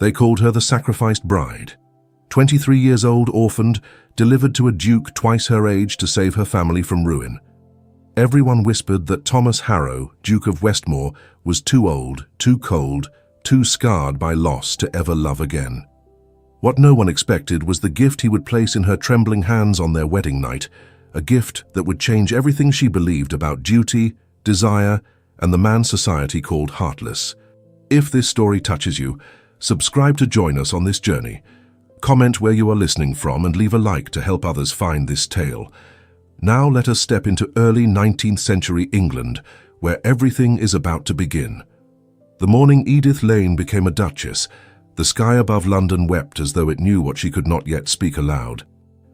They called her the sacrificed bride. 23 years old, orphaned, delivered to a duke twice her age to save her family from ruin. Everyone whispered that Thomas Harrow, Duke of Westmore, was too old, too cold, too scarred by loss to ever love again. What no one expected was the gift he would place in her trembling hands on their wedding night, a gift that would change everything she believed about duty, desire, and the man society called heartless. If this story touches you, subscribe to join us on this journey. Comment where you are listening from and leave a like to help others find this tale. Now let us step into early 19th century England, where everything is about to begin. The morning Edith Lane became a duchess, the sky above London wept as though it knew what she could not yet speak aloud.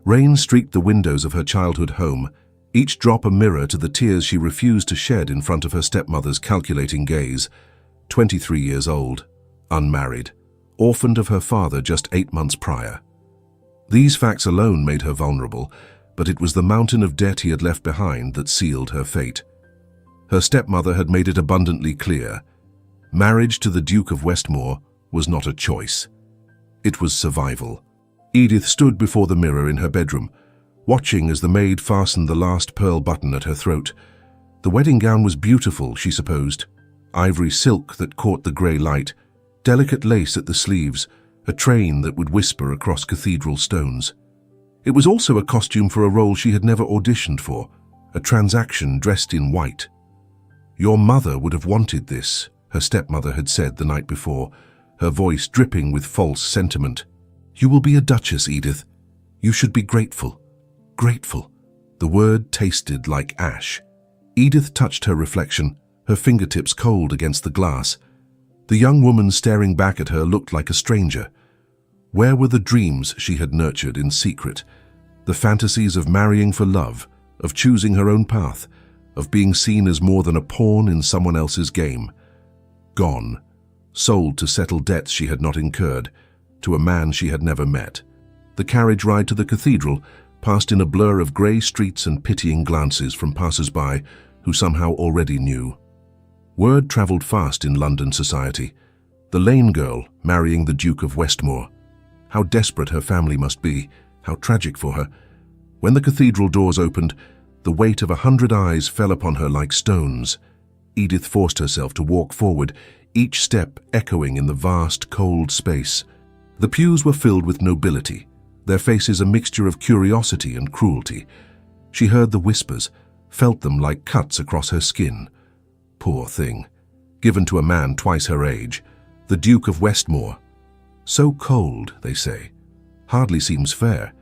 Rain streaked the windows of her childhood home, each drop a mirror to the tears she refused to shed in front of her stepmother's calculating gaze. 23 years old, unmarried, orphaned of her father just 8 months prior. These facts alone made her vulnerable, but it was the mountain of debt he had left behind that sealed her fate. Her stepmother had made it abundantly clear. Marriage to the Duke of Westmore was not a choice. It was survival. Edith stood before the mirror in her bedroom, watching as the maid fastened the last pearl button at her throat. The wedding gown was beautiful, she supposed. Ivory silk that caught the grey light, delicate lace at the sleeves, a train that would whisper across cathedral stones. It was also a costume for a role she had never auditioned for, a transaction dressed in white. "Your mother would have wanted this," her stepmother had said the night before, her voice dripping with false sentiment. "You will be a duchess, Edith. You should be grateful. Grateful." The word tasted like ash. Edith touched her reflection, her fingertips cold against the glass. The young woman staring back at her looked like a stranger. Where were the dreams she had nurtured in secret? The fantasies of marrying for love, of choosing her own path, of being seen as more than a pawn in someone else's game. Gone, sold to settle debts she had not incurred, to a man she had never met. The carriage ride to the cathedral passed in a blur of grey streets and pitying glances from passers-by who somehow already knew. Word travelled fast in London society. The Lane girl marrying the Duke of Westmore. How desperate her family must be, how tragic for her. When the cathedral doors opened, the weight of 100 eyes fell upon her like stones. Edith forced herself to walk forward, each step echoing in the vast, cold space. The pews were filled with nobility, their faces a mixture of curiosity and cruelty. She heard the whispers, felt them like cuts across her skin. Poor thing, given to a man twice her age, the Duke of Westmore. So cold, they say. Hardly seems fair.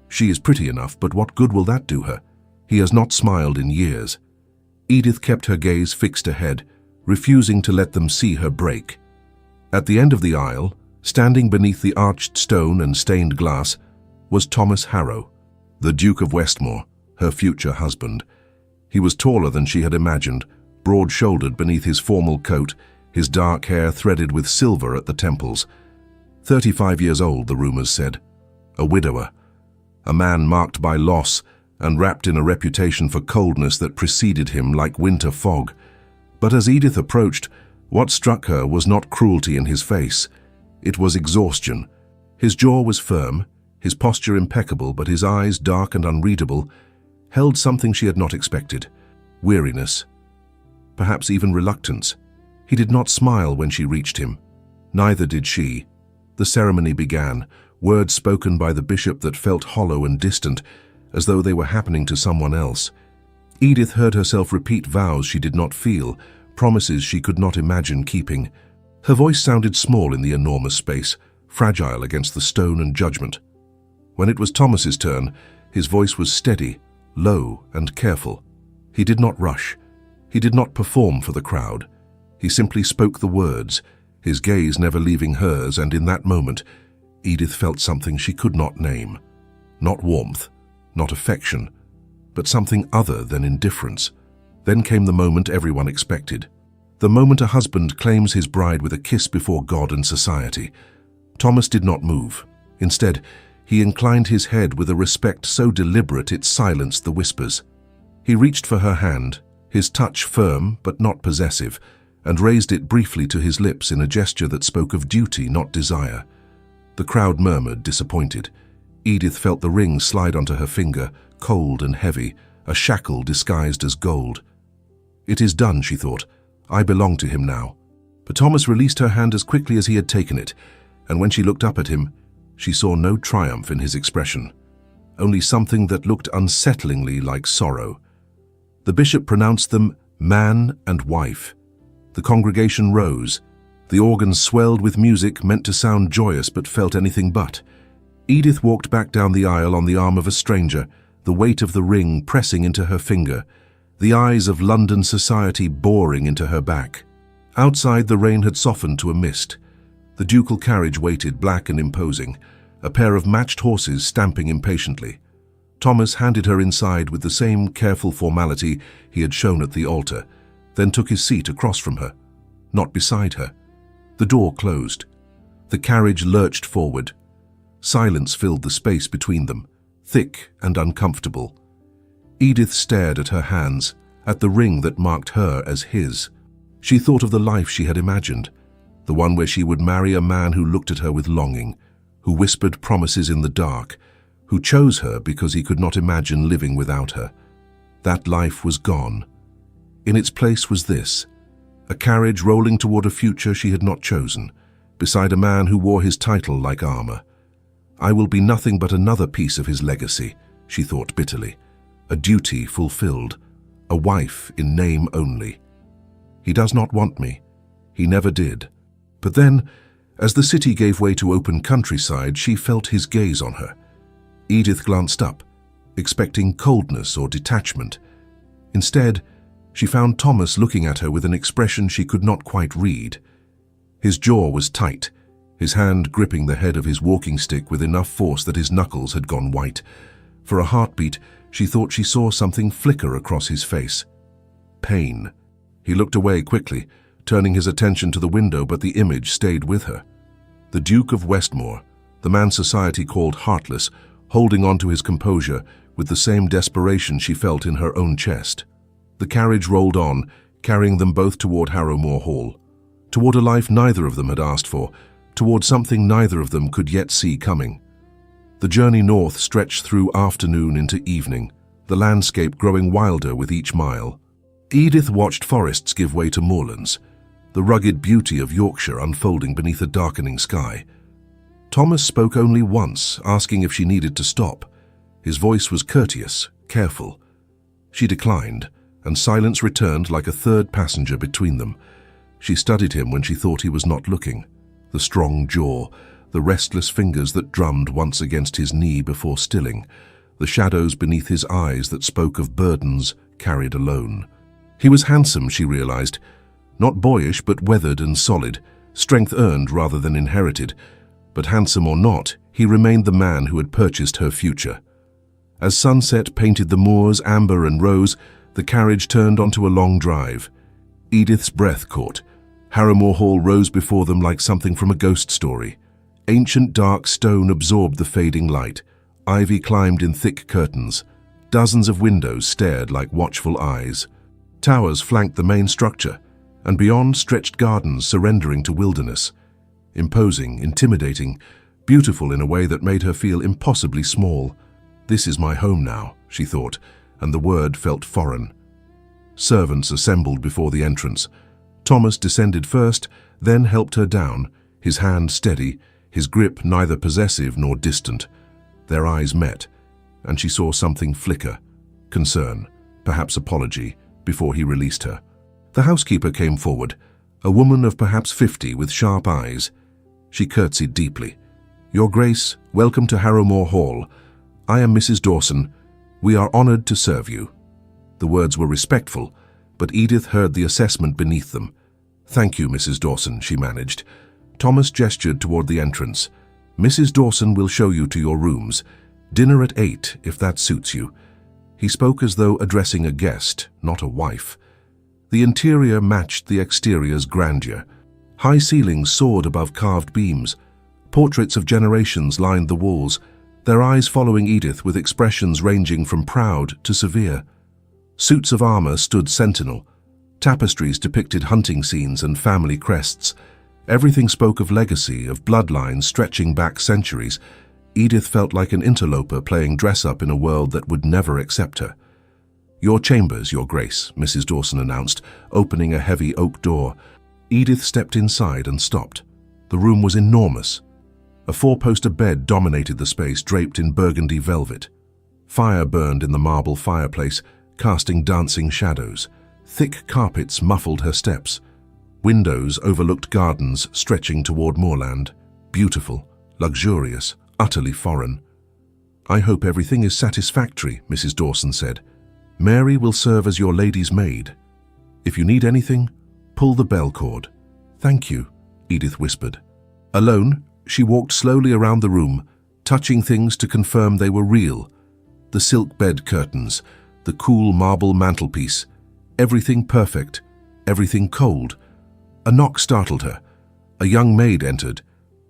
She is pretty enough, but what good will that do her? He has not smiled in years. Edith kept her gaze fixed ahead, refusing to let them see her break. At the end of the aisle, standing beneath the arched stone and stained glass, was Thomas Harrow, the Duke of Westmore, her future husband. He was taller than she had imagined, broad-shouldered beneath his formal coat, his dark hair threaded with silver at the temples. 35 years old, the rumors said. A widower. A man marked by loss and wrapped in a reputation for coldness that preceded him like winter fog. But as Edith approached, what struck her was not cruelty in his face. It was exhaustion. His jaw was firm, his posture impeccable, but his eyes, dark and unreadable, held something she had not expected. Weariness. Perhaps even reluctance. He did not smile when she reached him. Neither did she. The ceremony began, words spoken by the bishop that felt hollow and distant, as though they were happening to someone else. Edith heard herself repeat vows she did not feel, promises she could not imagine keeping. Her voice sounded small in the enormous space, fragile against the stone and judgment. When it was Thomas's turn, his voice was steady, low and careful. He did not rush. He did not perform for the crowd. He simply spoke the words, his gaze never leaving hers, and in that moment, Edith felt something she could not name. Not warmth, not affection, but something other than indifference. Then came the moment everyone expected. The moment a husband claims his bride with a kiss before God and society. Thomas did not move. Instead, he inclined his head with a respect so deliberate it silenced the whispers. He reached for her hand, his touch firm but not possessive, and raised it briefly to his lips in a gesture that spoke of duty, not desire. The crowd murmured, disappointed. Edith felt the ring slide onto her finger, cold and heavy, a shackle disguised as gold. It is done, she thought. I belong to him now. But Thomas released her hand as quickly as he had taken it, and when she looked up at him, she saw no triumph in his expression, only something that looked unsettlingly like sorrow. The bishop pronounced them man and wife. The congregation rose. The organ swelled with music meant to sound joyous but felt anything but. Edith walked back down the aisle on the arm of a stranger, the weight of the ring pressing into her finger, the eyes of London society boring into her back. Outside, the rain had softened to a mist. The ducal carriage waited, black and imposing, a pair of matched horses stamping impatiently. Thomas handed her inside with the same careful formality he had shown at the altar, then took his seat across from her, not beside her. The door closed. The carriage lurched forward. Silence filled the space between them, thick and uncomfortable. Edith stared at her hands, at the ring that marked her as his. She thought of the life she had imagined, the one where she would marry a man who looked at her with longing, who whispered promises in the dark, who chose her because he could not imagine living without her. That life was gone. In its place was this, a carriage rolling toward a future she had not chosen, beside a man who wore his title like armor. I will be nothing but another piece of his legacy, she thought bitterly, a duty fulfilled, a wife in name only. He does not want me. He never did. But then, as the city gave way to open countryside, she felt his gaze on her. Edith glanced up, expecting coldness or detachment. Instead, she found Thomas looking at her with an expression she could not quite read. His jaw was tight, his hand gripping the head of his walking stick with enough force that his knuckles had gone white. For a heartbeat, she thought she saw something flicker across his face. Pain. He looked away quickly, turning his attention to the window, but the image stayed with her. The Duke of Westmore, the man society called heartless, holding on to his composure with the same desperation she felt in her own chest. The carriage rolled on, carrying them both toward Harammore Hall, toward a life neither of them had asked for, toward something neither of them could yet see coming. The journey north stretched through afternoon into evening, the landscape growing wilder with each mile. Edith watched forests give way to moorlands, the rugged beauty of Yorkshire unfolding beneath a darkening sky. Thomas spoke only once, asking if she needed to stop. His voice was courteous, careful. She declined, and silence returned like a third passenger between them. She studied him when she thought he was not looking. The strong jaw, the restless fingers that drummed once against his knee before stilling, the shadows beneath his eyes that spoke of burdens carried alone. He was handsome, she realized, not boyish but weathered and solid, strength earned rather than inherited. But handsome or not, he remained the man who had purchased her future. As sunset painted the moors amber and rose, the carriage turned onto a long drive. Edith's breath caught. Harammore Hall rose before them like something from a ghost story. Ancient dark stone absorbed the fading light. Ivy climbed in thick curtains. Dozens of windows stared like watchful eyes. Towers flanked the main structure, and beyond stretched gardens surrendering to wilderness. Imposing, intimidating, beautiful in a way that made her feel impossibly small. This is my home now, she thought, and the word felt foreign. Servants assembled before the entrance. Thomas descended first, then helped her down, his hand steady, his grip neither possessive nor distant. Their eyes met, and she saw something flicker, concern, perhaps apology, before he released her. The housekeeper came forward, a woman of perhaps 50 with sharp eyes. She curtsied deeply. "Your Grace, welcome to Harammore Hall. I am Mrs. Dawson. We are honored to serve you." The words were respectful, but Edith heard the assessment beneath them. "Thank you, Mrs. Dawson," she managed. Thomas gestured toward the entrance. "Mrs. Dawson will show you to your rooms. Dinner at 8, if that suits you." He spoke as though addressing a guest, not a wife. The interior matched the exterior's grandeur. High ceilings soared above carved beams. Portraits of generations lined the walls, their eyes following Edith with expressions ranging from proud to severe. Suits of armor stood sentinel. Tapestries depicted hunting scenes and family crests. Everything spoke of legacy, of bloodlines stretching back centuries. Edith felt like an interloper playing dress-up in a world that would never accept her. "Your chambers, Your Grace," Mrs. Dawson announced, opening a heavy oak door. Edith stepped inside and stopped. The room was enormous. A four-poster bed dominated the space, draped in burgundy velvet. Fire burned in the marble fireplace, casting dancing shadows. Thick carpets muffled her steps. Windows overlooked gardens stretching toward moorland. Beautiful, luxurious, utterly foreign. "I hope everything is satisfactory," Mrs. Dawson said. "Mary will serve as your lady's maid. If you need anything, pull the bell cord." "Thank you," Edith whispered. Alone, she walked slowly around the room, touching things to confirm they were real. The silk bed curtains, the cool marble mantelpiece, everything perfect, everything cold. A knock startled her. A young maid entered.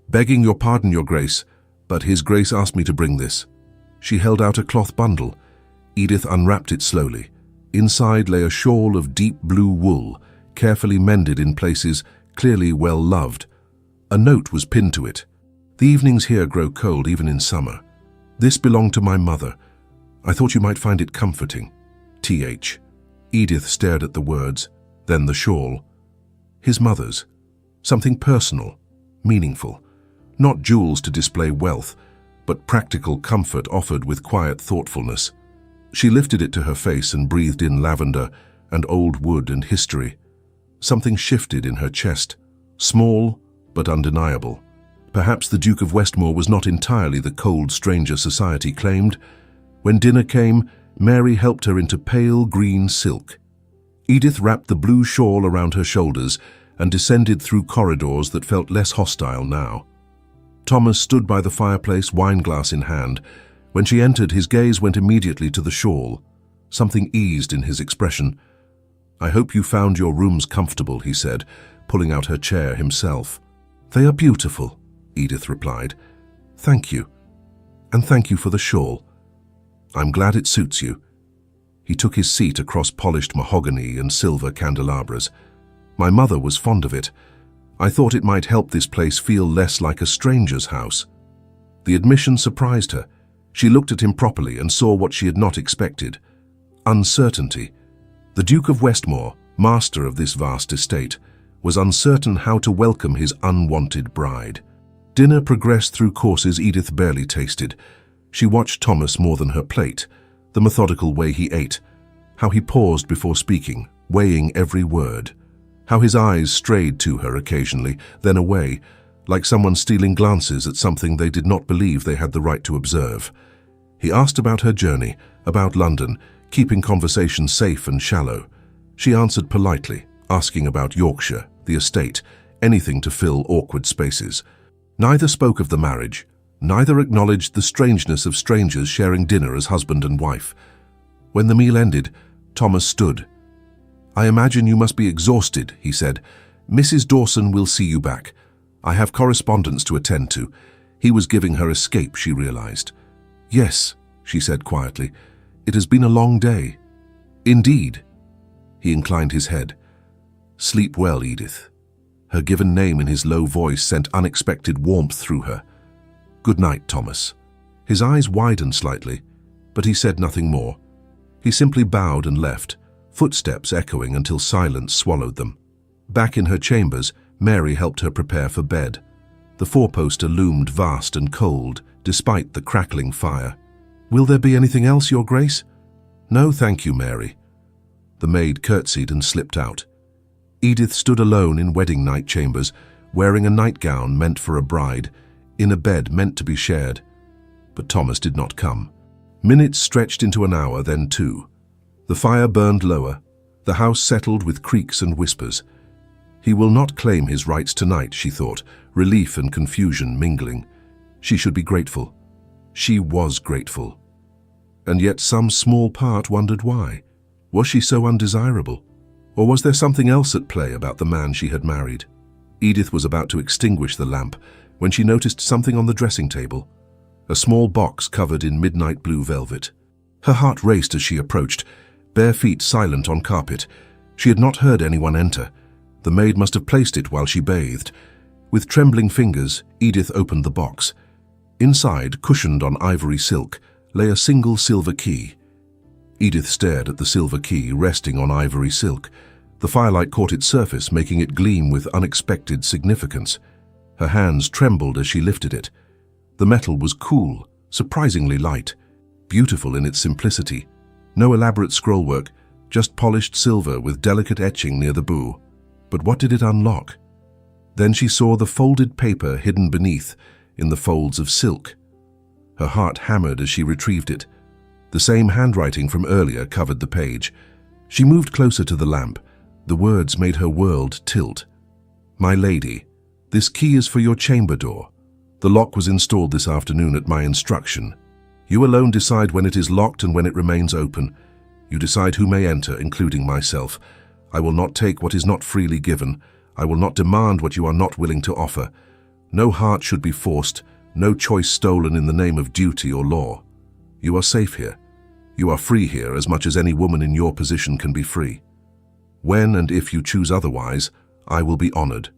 "Begging your pardon, Your Grace, but His Grace asked me to bring this." She held out a cloth bundle. Edith unwrapped it slowly. Inside lay a shawl of deep blue wool, carefully mended in places, clearly well loved. A note was pinned to it. "The evenings here grow cold even in summer. This belonged to my mother. I thought you might find it comforting. T.H." Edith stared at the words, then the shawl. His mother's. Something personal, meaningful. Not jewels to display wealth, but practical comfort offered with quiet thoughtfulness. She lifted it to her face and breathed in lavender and old wood and history. Something shifted in her chest, small but undeniable. Perhaps the Duke of Westmore was not entirely the cold stranger society claimed. When dinner came, Mary helped her into pale green silk. Edith wrapped the blue shawl around her shoulders and descended through corridors that felt less hostile now. Thomas stood by the fireplace, wineglass in hand. When she entered, his gaze went immediately to the shawl. Something eased in his expression. "I hope you found your rooms comfortable," he said, pulling out her chair himself. "They are beautiful," Edith replied. "Thank you. And thank you for the shawl. I'm glad it suits you." He took his seat across polished mahogany and silver candelabras. "My mother was fond of it. I thought it might help this place feel less like a stranger's house." The admission surprised her. She looked at him properly and saw what she had not expected. Uncertainty. The Duke of Westmore, master of this vast estate, was uncertain how to welcome his unwanted bride. Dinner progressed through courses Edith barely tasted. She watched Thomas more than her plate, the methodical way he ate, how he paused before speaking, weighing every word, how his eyes strayed to her occasionally, then away, like someone stealing glances at something they did not believe they had the right to observe. He asked about her journey, about London, keeping conversation safe and shallow. She answered politely, asking about Yorkshire, the estate, anything to fill awkward spaces. Neither spoke of the marriage. Neither acknowledged the strangeness of strangers sharing dinner as husband and wife. When the meal ended, Thomas stood. "I imagine you must be exhausted," he said. "Mrs. Dawson will see you back. I have correspondence to attend to." He was giving her escape, she realized. "Yes," she said quietly. "It has been a long day." "Indeed." He inclined his head. "Sleep well, Edith." Her given name in his low voice sent unexpected warmth through her. "Good night, Thomas." His eyes widened slightly, but he said nothing more. He simply bowed and left, footsteps echoing until silence swallowed them. Back in her chambers, Mary helped her prepare for bed. The four-poster loomed vast and cold, despite the crackling fire. "Will there be anything else, Your Grace?" "No, thank you, Mary." The maid curtsied and slipped out. Edith stood alone in wedding night chambers, wearing a nightgown meant for a bride, in a bed meant to be shared. But Thomas did not come. Minutes stretched into an hour, then two. The fire burned lower. The house settled with creaks and whispers. He will not claim his rights tonight, she thought, relief and confusion mingling. She should be grateful. She was grateful. And yet some small part wondered why. Was she so undesirable? Or was there something else at play about the man she had married? Edith was about to extinguish the lamp when she noticed something on the dressing table. A small box covered in midnight blue velvet. Her heart raced as she approached, bare feet silent on carpet. She had not heard anyone enter. The maid must have placed it while she bathed. With trembling fingers, Edith opened the box. Inside, cushioned on ivory silk, lay a single silver key. Edith stared at the silver key resting on ivory silk. The firelight caught its surface, making it gleam with unexpected significance. Her hands trembled as she lifted it. The metal was cool, surprisingly light, beautiful in its simplicity. No elaborate scrollwork, just polished silver with delicate etching near the bow. But what did it unlock? Then she saw the folded paper hidden beneath, in the folds of silk. Her heart hammered as she retrieved it. The same handwriting from earlier covered the page. She moved closer to the lamp. The words made her world tilt. "My lady, this key is for your chamber door. The lock was installed this afternoon at my instruction. You alone decide when it is locked and when it remains open. You decide who may enter, including myself. I will not take what is not freely given. I will not demand what you are not willing to offer. No heart should be forced, no choice stolen in the name of duty or law. You are safe here. You are free here as much as any woman in your position can be free. When and if you choose otherwise, I will be honored.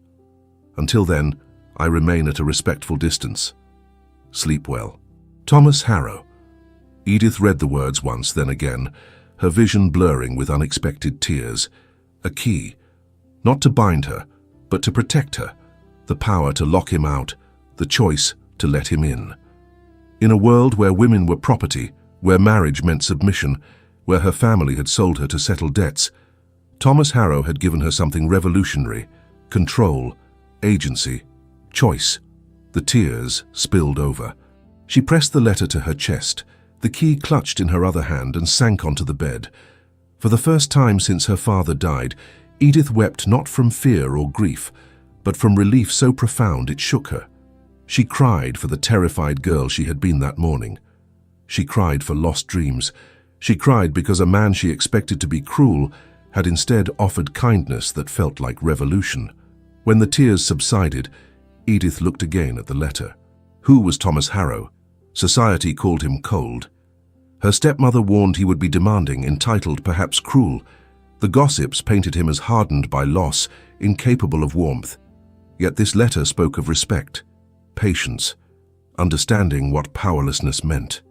Until then, I remain at a respectful distance. Sleep well. Thomas Harrow." Edith read the words once, then again, her vision blurring with unexpected tears. A key, not to bind her, but to protect her. The power to lock him out, the choice to let him in. In a world where women were property, where marriage meant submission, where her family had sold her to settle debts, Thomas Harrow had given her something revolutionary: control, agency, choice. The tears spilled over. She pressed the letter to her chest, the key clutched in her other hand, and sank onto the bed. For the first time since her father died, Edith wept not from fear or grief, but from relief so profound it shook her. She cried for the terrified girl she had been that morning. She cried for lost dreams. She cried because a man she expected to be cruel had instead offered kindness that felt like revolution. When the tears subsided, Edith looked again at the letter. Who was Thomas Harrow? Society called him cold. Her stepmother warned he would be demanding, entitled, perhaps cruel. The gossips painted him as hardened by loss, incapable of warmth. Yet this letter spoke of respect, patience, understanding what powerlessness meant.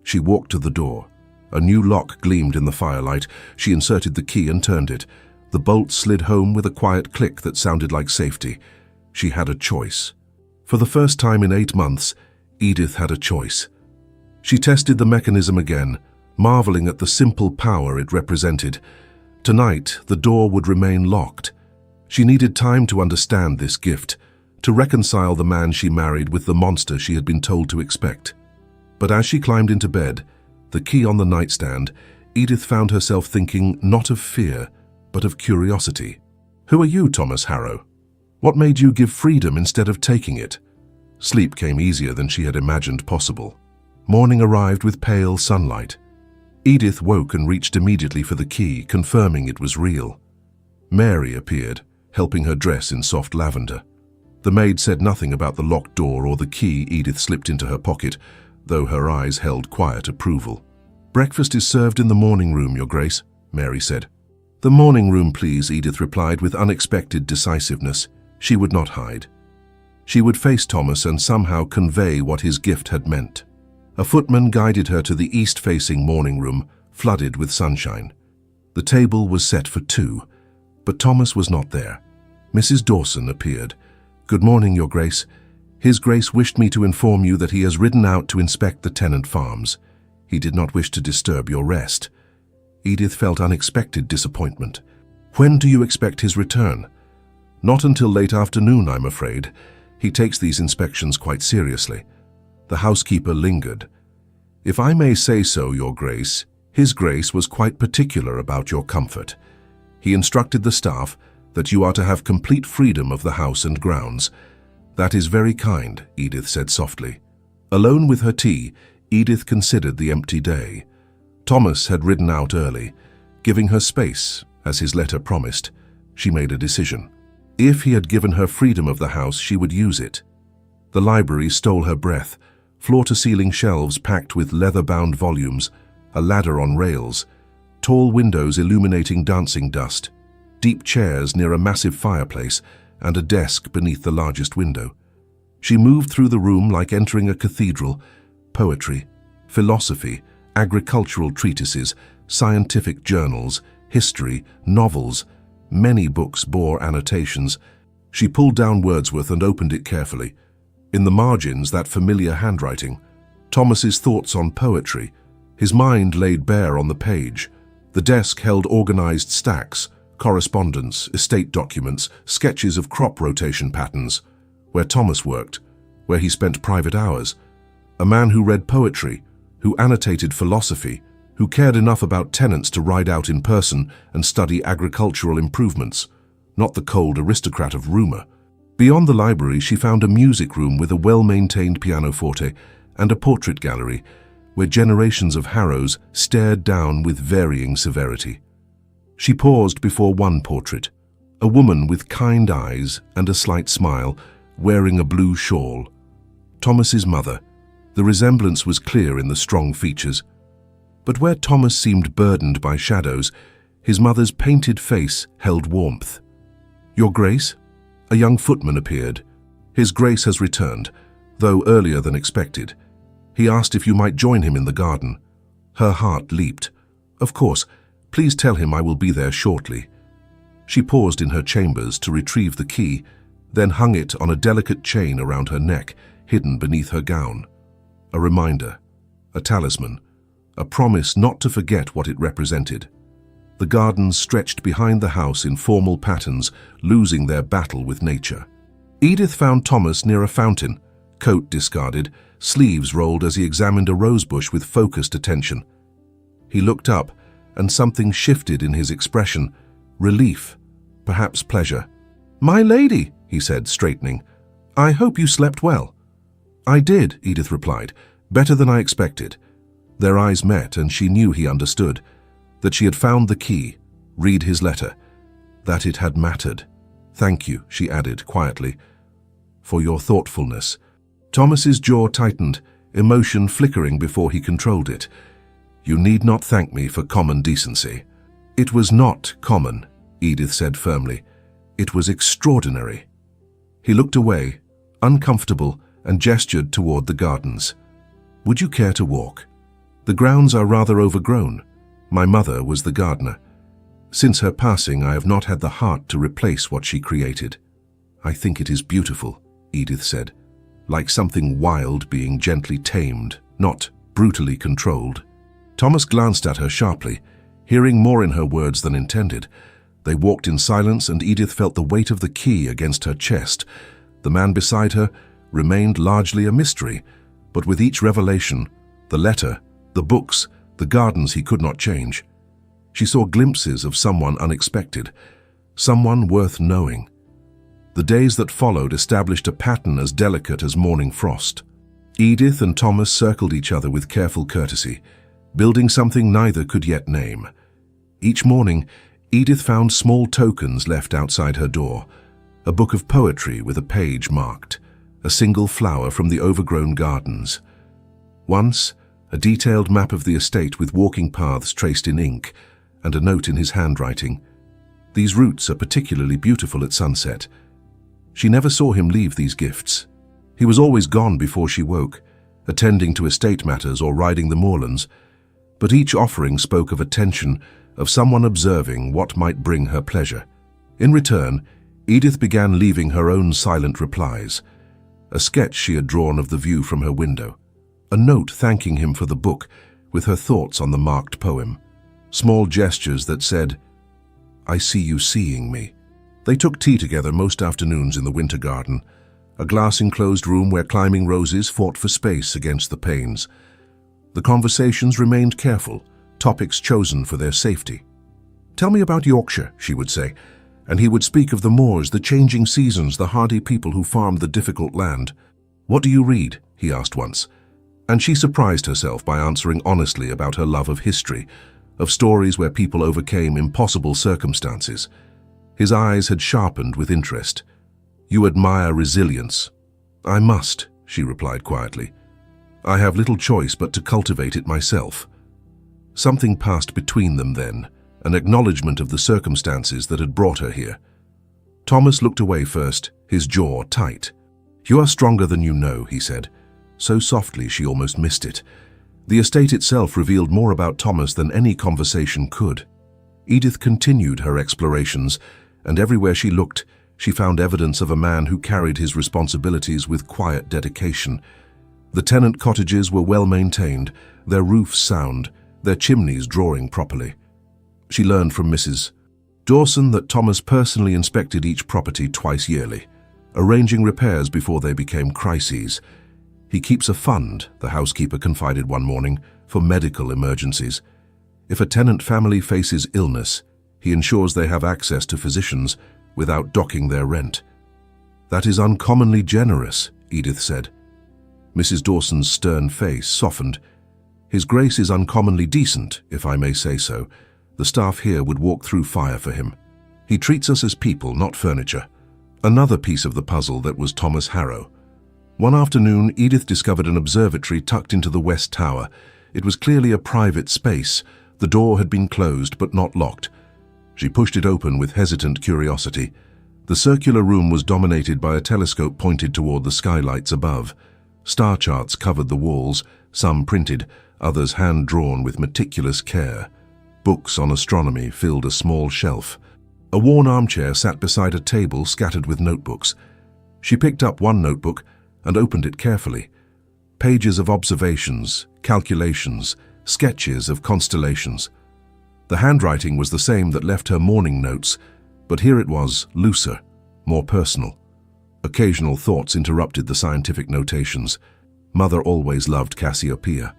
She walked to the door. A new lock gleamed in the firelight. She inserted the key and turned it. The bolt slid home with a quiet click that sounded like safety. She had a choice. For the first time in 8 months, Edith had a choice. She tested the mechanism again, marveling at the simple power it represented. Tonight, the door would remain locked. She needed time to understand this gift, to reconcile the man she married with the monster she had been told to expect. But as she climbed into bed, the key on the nightstand, Edith found herself thinking not of fear, but of curiosity. Who are you, Thomas Harrow? What made you give freedom instead of taking it? Sleep came easier than she had imagined possible. Morning arrived with pale sunlight. Edith woke and reached immediately for the key, confirming it was real. Mary appeared, helping her dress in soft lavender. The maid said nothing about the locked door or the key Edith slipped into her pocket, though her eyes held quiet approval. "Breakfast is served in the morning room, Your Grace," Mary said. "The morning room, please," Edith replied with unexpected decisiveness. She would not hide. She would face Thomas and somehow convey what his gift had meant. A footman guided her to the east-facing morning room, flooded with sunshine. The table was set for 2, but Thomas was not there. Mrs. Dawson appeared. "Good morning, Your Grace. His Grace wished me to inform you that he has ridden out to inspect the tenant farms. He did not wish to disturb your rest." Edith felt unexpected disappointment. "When do you expect his return?" "Not until late afternoon, I'm afraid. He takes these inspections quite seriously." The housekeeper lingered. "If I may say so, Your Grace, His Grace was quite particular about your comfort. He instructed the staff that you are to have complete freedom of the house and grounds." "That is very kind," Edith said softly. Alone with her tea, Edith considered the empty day. Thomas had ridden out early, giving her space, as his letter promised. She made a decision. If he had given her freedom of the house, she would use it. The library stole her breath, floor-to-ceiling shelves packed with leather-bound volumes, a ladder on rails, tall windows illuminating dancing dust. deep chairs near a massive fireplace, and a desk beneath the largest window. She moved through the room like entering a cathedral. Poetry, philosophy, agricultural treatises, scientific journals, history, novels. Many books bore annotations. She pulled down Wordsworth and opened it carefully. In the margins, that familiar handwriting. Thomas's thoughts on poetry. His mind laid bare on the page. The desk held organized stacks, correspondence, estate documents, sketches of crop rotation patterns. Where Thomas worked, where he spent private hours. A man who read poetry, who annotated philosophy, who cared enough about tenants to ride out in person and study agricultural improvements, not the cold aristocrat of rumor. Beyond the library, she found a music room with a well-maintained pianoforte and a portrait gallery where generations of Harrows stared down with varying severity. She paused before one portrait, a woman with kind eyes and a slight smile, wearing a blue shawl. Thomas's mother. The resemblance was clear in the strong features. But where Thomas seemed burdened by shadows, his mother's painted face held warmth. "Your Grace?" A young footman appeared. "His Grace has returned, though earlier than expected. He asked if you might join him in the garden." Her heart leaped. "Of course. Please tell him I will be there shortly." She paused in her chambers to retrieve the key, then hung it on a delicate chain around her neck, hidden beneath her gown. A reminder, a talisman, a promise not to forget what it represented. The gardens stretched behind the house in formal patterns, losing their battle with nature. Edith found Thomas near a fountain, coat discarded, sleeves rolled as he examined a rosebush with focused attention. He looked up, and something shifted in his expression, relief, perhaps pleasure. "My lady," he said, straightening, "I hope you slept well." "I did," Edith replied, "better than I expected." Their eyes met, and she knew he understood, that she had found the key, read his letter, that it had mattered. "Thank you," she added quietly, "for your thoughtfulness." Thomas's jaw tightened, emotion flickering before he controlled it. "You need not thank me for common decency." "It was not common," Edith said firmly. "It was extraordinary." He looked away, uncomfortable, and gestured toward the gardens. "Would you care to walk? The grounds are rather overgrown. My mother was the gardener. Since her passing, I have not had the heart to replace what she created." "I think it is beautiful," Edith said, "like something wild being gently tamed, not brutally controlled." Thomas glanced at her sharply, hearing more in her words than intended. They walked in silence, and Edith felt the weight of the key against her chest. The man beside her remained largely a mystery, but with each revelation, the letter, the books, the gardens he could not change, she saw glimpses of someone unexpected, someone worth knowing. The days that followed established a pattern as delicate as morning frost. Edith and Thomas circled each other with careful courtesy, building something neither could yet name. Each morning, Edith found small tokens left outside her door, a book of poetry with a page marked, a single flower from the overgrown gardens. Once, a detailed map of the estate with walking paths traced in ink, and a note in his handwriting. "These routes are particularly beautiful at sunset." She never saw him leave these gifts. He was always gone before she woke, attending to estate matters or riding the moorlands, but each offering spoke of attention, of someone observing what might bring her pleasure. In return, Edith began leaving her own silent replies. A sketch she had drawn of the view from her window. A note thanking him for the book, with her thoughts on the marked poem. Small gestures that said, "I see you seeing me." They took tea together most afternoons in the winter garden, a glass-enclosed room where climbing roses fought for space against the panes. The conversations remained careful, topics chosen for their safety. "Tell me about Yorkshire," she would say, and he would speak of the moors, the changing seasons, the hardy people who farmed the difficult land. "What do you read?" he asked once, and she surprised herself by answering honestly about her love of history, of stories where people overcame impossible circumstances. His eyes had sharpened with interest. "You admire resilience." "I must," she replied quietly. "I have little choice but to cultivate it myself." Something passed between them then, an acknowledgement of the circumstances that had brought her here. Thomas looked away first, his jaw tight. "You are stronger than you know," he said, so softly she almost missed it. The estate itself revealed more about Thomas than any conversation could. Edith continued her explorations, and everywhere she looked, she found evidence of a man who carried his responsibilities with quiet dedication. The tenant cottages were well maintained, their roofs sound, their chimneys drawing properly. She learned from Mrs. Dawson that Thomas personally inspected each property twice yearly, arranging repairs before they became crises. He keeps a fund, the housekeeper confided one morning, for medical emergencies. If a tenant family faces illness, he ensures they have access to physicians without docking their rent. "That is uncommonly generous," Edith said. Mrs. Dawson's stern face softened. "His Grace is uncommonly decent, if I may say so. The staff here would walk through fire for him. He treats us as people, not furniture." Another piece of the puzzle that was Thomas Harrow. One afternoon, Edith discovered an observatory tucked into the West Tower. It was clearly a private space. The door had been closed but not locked. She pushed it open with hesitant curiosity. The circular room was dominated by a telescope pointed toward the skylights above. Star charts covered the walls, some printed, others hand-drawn with meticulous care. Books on astronomy filled a small shelf. A worn armchair sat beside a table scattered with notebooks. She picked up one notebook and opened it carefully. Pages of observations, calculations, sketches of constellations. The handwriting was the same that left her morning notes, but here it was, looser, more personal. Occasional thoughts interrupted the scientific notations. Mother always loved Cassiopeia.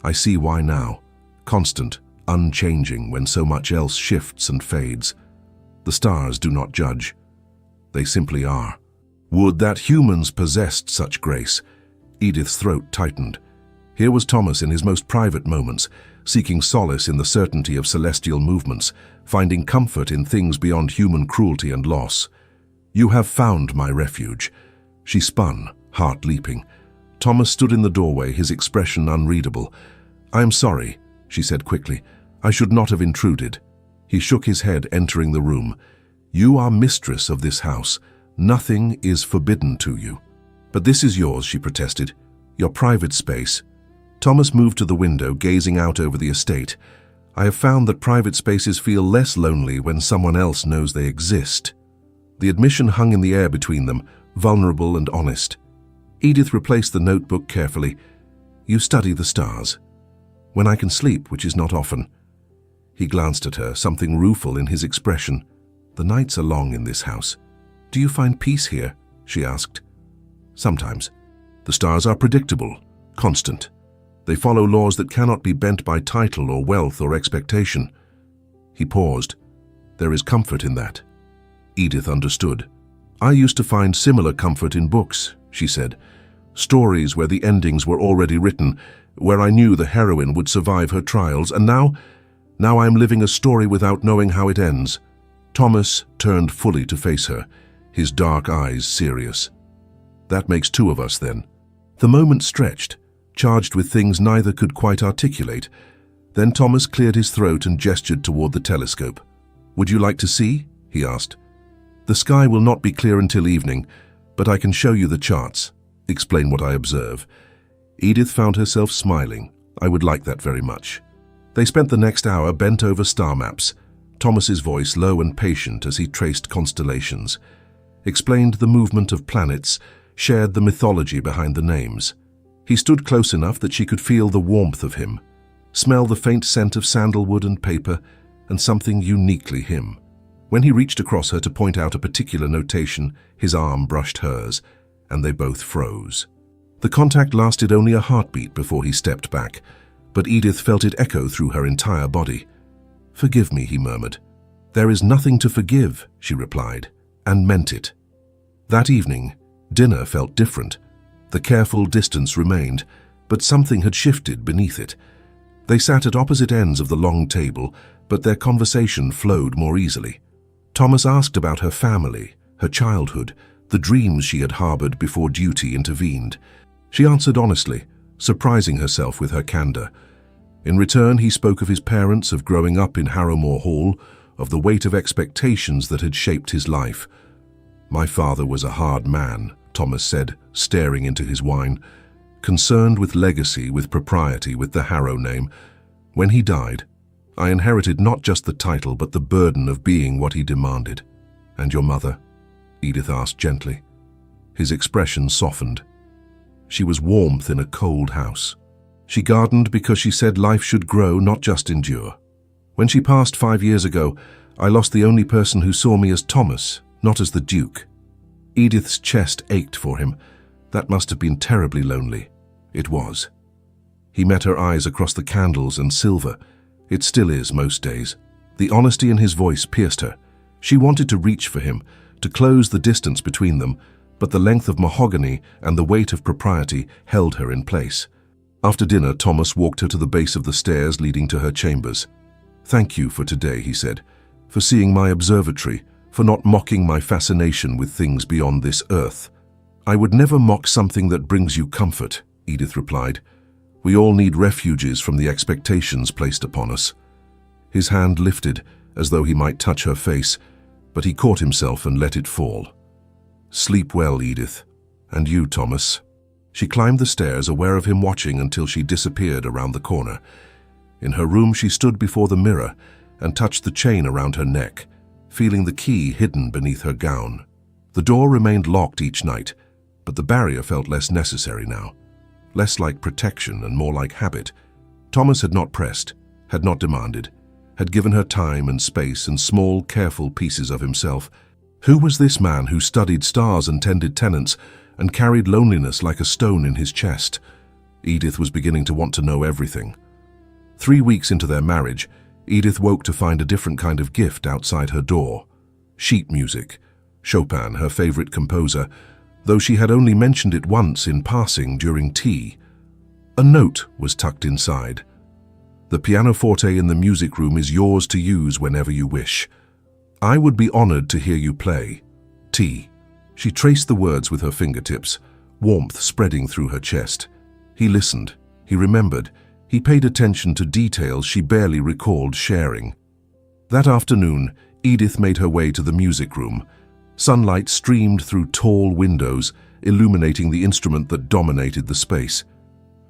I see why now. Constant, unchanging when so much else shifts and fades. The stars do not judge. They simply are. Would that humans possessed such grace. Edith's throat tightened. Here was Thomas in his most private moments, seeking solace in the certainty of celestial movements, finding comfort in things beyond human cruelty and loss. "You have found my refuge." She spun, heart leaping. Thomas stood in the doorway, his expression unreadable. "I am sorry," she said quickly. "I should not have intruded." He shook his head, entering the room. "You are mistress of this house. Nothing is forbidden to you." "But this is yours," she protested. "Your private space." Thomas moved to the window, gazing out over the estate. "I have found that private spaces feel less lonely when someone else knows they exist." The admission hung in the air between them, vulnerable and honest. Edith replaced the notebook carefully. "You study the stars." "When I can sleep, which is not often." He glanced at her, something rueful in his expression. "The nights are long in this house." "Do you find peace here?" she asked. "Sometimes. The stars are predictable, constant. They follow laws that cannot be bent by title or wealth or expectation." He paused. "There is comfort in that." Edith understood. "I used to find similar comfort in books," she said. "Stories where the endings were already written, where I knew the heroine would survive her trials, and now I am living a story without knowing how it ends." Thomas turned fully to face her, his dark eyes serious. "That makes two of us, then." The moment stretched, charged with things neither could quite articulate. Then Thomas cleared his throat and gestured toward the telescope. "Would you like to see?" he asked. "The sky will not be clear until evening, but I can show you the charts, explain what I observe." Edith found herself smiling. "I would like that very much." They spent the next hour bent over star maps, Thomas's voice low and patient as he traced constellations, explained the movement of planets, shared the mythology behind the names. He stood close enough that she could feel the warmth of him, smell the faint scent of sandalwood and paper, and something uniquely him. When he reached across her to point out a particular notation, his arm brushed hers, and they both froze. The contact lasted only a heartbeat before he stepped back, but Edith felt it echo through her entire body. "Forgive me," he murmured. "There is nothing to forgive," she replied, and meant it. That evening, dinner felt different. The careful distance remained, but something had shifted beneath it. They sat at opposite ends of the long table, but their conversation flowed more easily. Thomas asked about her family, her childhood, the dreams she had harbored before duty intervened. She answered honestly, surprising herself with her candor. In return, he spoke of his parents, of growing up in Harammore Hall, of the weight of expectations that had shaped his life. "My father was a hard man," Thomas said, staring into his wine, "concerned with legacy, with propriety, with the Harrow name. When he died, I inherited not just the title, but the burden of being what he demanded." "And your mother?" Edith asked gently. His expression softened. "She was warmth in a cold house. She gardened because she said life should grow, not just endure. When she passed 5 years ago, I lost the only person who saw me as Thomas, not as the Duke." Edith's chest ached for him. That must have been terribly lonely. It was. He met her eyes across the candles and silver. It still is most days. The honesty in his voice pierced her. She wanted to reach for him, to close the distance between them, but the length of mahogany and the weight of propriety held her in place. After dinner, Thomas walked her to the base of the stairs leading to her chambers. "Thank you for today," he said, "for seeing my observatory, for not mocking my fascination with things beyond this earth." "I would never mock something that brings you comfort," Edith replied. "We all need refuges from the expectations placed upon us." His hand lifted, as though he might touch her face, but he caught himself and let it fall. "Sleep well, Edith. And you, Thomas." She climbed the stairs, aware of him watching, until she disappeared around the corner. In her room, she stood before the mirror and touched the chain around her neck, feeling the key hidden beneath her gown. The door remained locked each night, but the barrier felt less necessary now, less like protection and more like habit. Thomas had not pressed, had not demanded, had given her time and space and small, careful pieces of himself. Who was this man who studied stars and tended tenants and carried loneliness like a stone in his chest? Edith was beginning to want to know everything. 3 weeks into their marriage, Edith woke to find a different kind of gift outside her door. Sheet music. Chopin, her favorite composer, though she had only mentioned it once in passing during tea. A note was tucked inside. "The pianoforte in the music room is yours to use whenever you wish. I would be honored to hear you play. T." She traced the words with her fingertips, warmth spreading through her chest. He listened. He remembered. He paid attention to details she barely recalled sharing. That afternoon, Edith made her way to the music room. Sunlight streamed through tall windows, illuminating the instrument that dominated the space.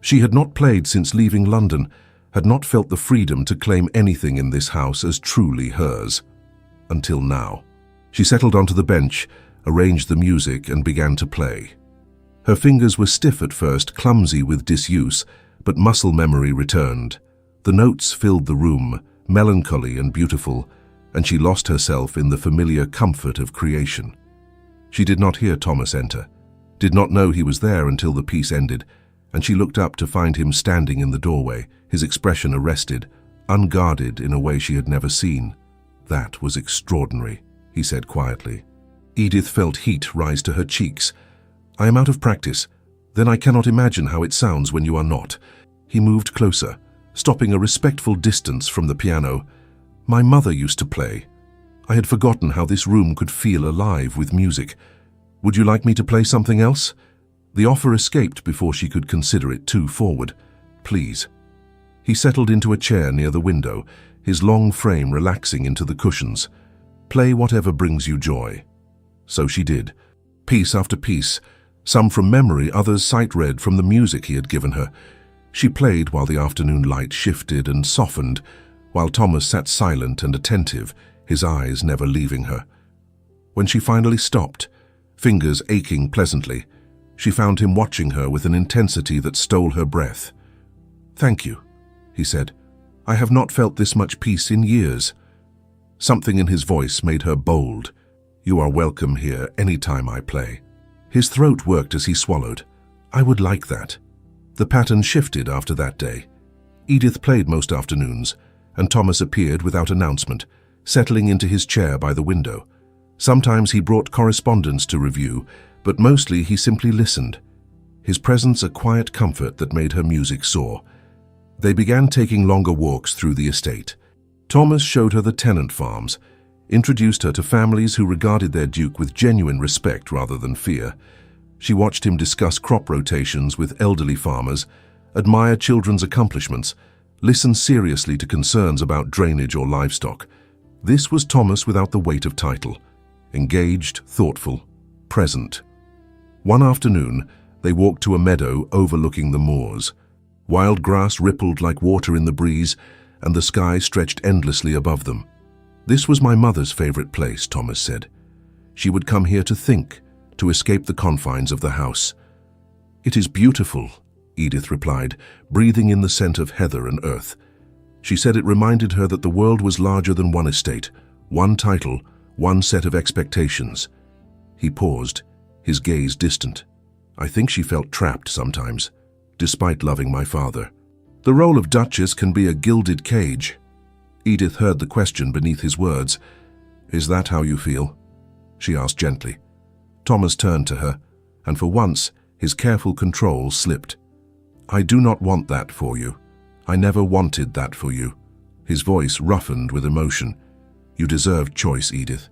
She had not played since leaving London, had not felt the freedom to claim anything in this house as truly hers. Until now. She settled onto the bench, arranged the music, and began to play. Her fingers were stiff at first, clumsy with disuse, but muscle memory returned. The notes filled the room, melancholy and beautiful, and she lost herself in the familiar comfort of creation. She did not hear Thomas enter, did not know he was there until the piece ended, and she looked up to find him standing in the doorway, his expression arrested, unguarded in a way she had never seen. "That was extraordinary," he said quietly. Edith felt heat rise to her cheeks. "I am out of practice. Then I cannot imagine how it sounds when you are not." He moved closer, stopping a respectful distance from the piano. "My mother used to play. I had forgotten how this room could feel alive with music. Would you like me to play something else?" The offer escaped before she could consider it too forward. "Please." He settled into a chair near the window, his long frame relaxing into the cushions. "Play whatever brings you joy." So she did. Piece after piece, some from memory, others sight-read from the music he had given her. She played while the afternoon light shifted and softened, while Thomas sat silent and attentive, his eyes never leaving her. When she finally stopped, fingers aching pleasantly, she found him watching her with an intensity that stole her breath. "Thank you," he said. "I have not felt this much peace in years." Something in his voice made her bold. "You are welcome here any time I play." His throat worked as he swallowed. "I would like that." The pattern shifted after that day. Edith played most afternoons, and Thomas appeared without announcement, settling into his chair by the window. Sometimes he brought correspondence to review, but mostly he simply listened. His presence a quiet comfort that made her music soar. They began taking longer walks through the estate. Thomas showed her the tenant farms, introduced her to families who regarded their duke with genuine respect rather than fear. She watched him discuss crop rotations with elderly farmers, admire children's accomplishments, Listen seriously to concerns about drainage or livestock. This was Thomas without the weight of title. Engaged, thoughtful, present. One afternoon, they walked to a meadow overlooking the moors. Wild grass rippled like water in the breeze, and the sky stretched endlessly above them. "This was my mother's favorite place," Thomas said. "She would come here to think, to escape the confines of the house." "It is beautiful," Edith replied, breathing in the scent of heather and earth. She said it reminded her that the world was larger than one estate, one title, one set of expectations. He paused, his gaze distant. "I think she felt trapped sometimes, despite loving my father." "The role of Duchess can be a gilded cage." Edith heard the question beneath his words. "Is that how you feel?" she asked gently. Thomas turned to her, and for once his careful control slipped. "I do not want that for you. I never wanted that for you." His voice roughened with emotion. "You deserve choice, Edith.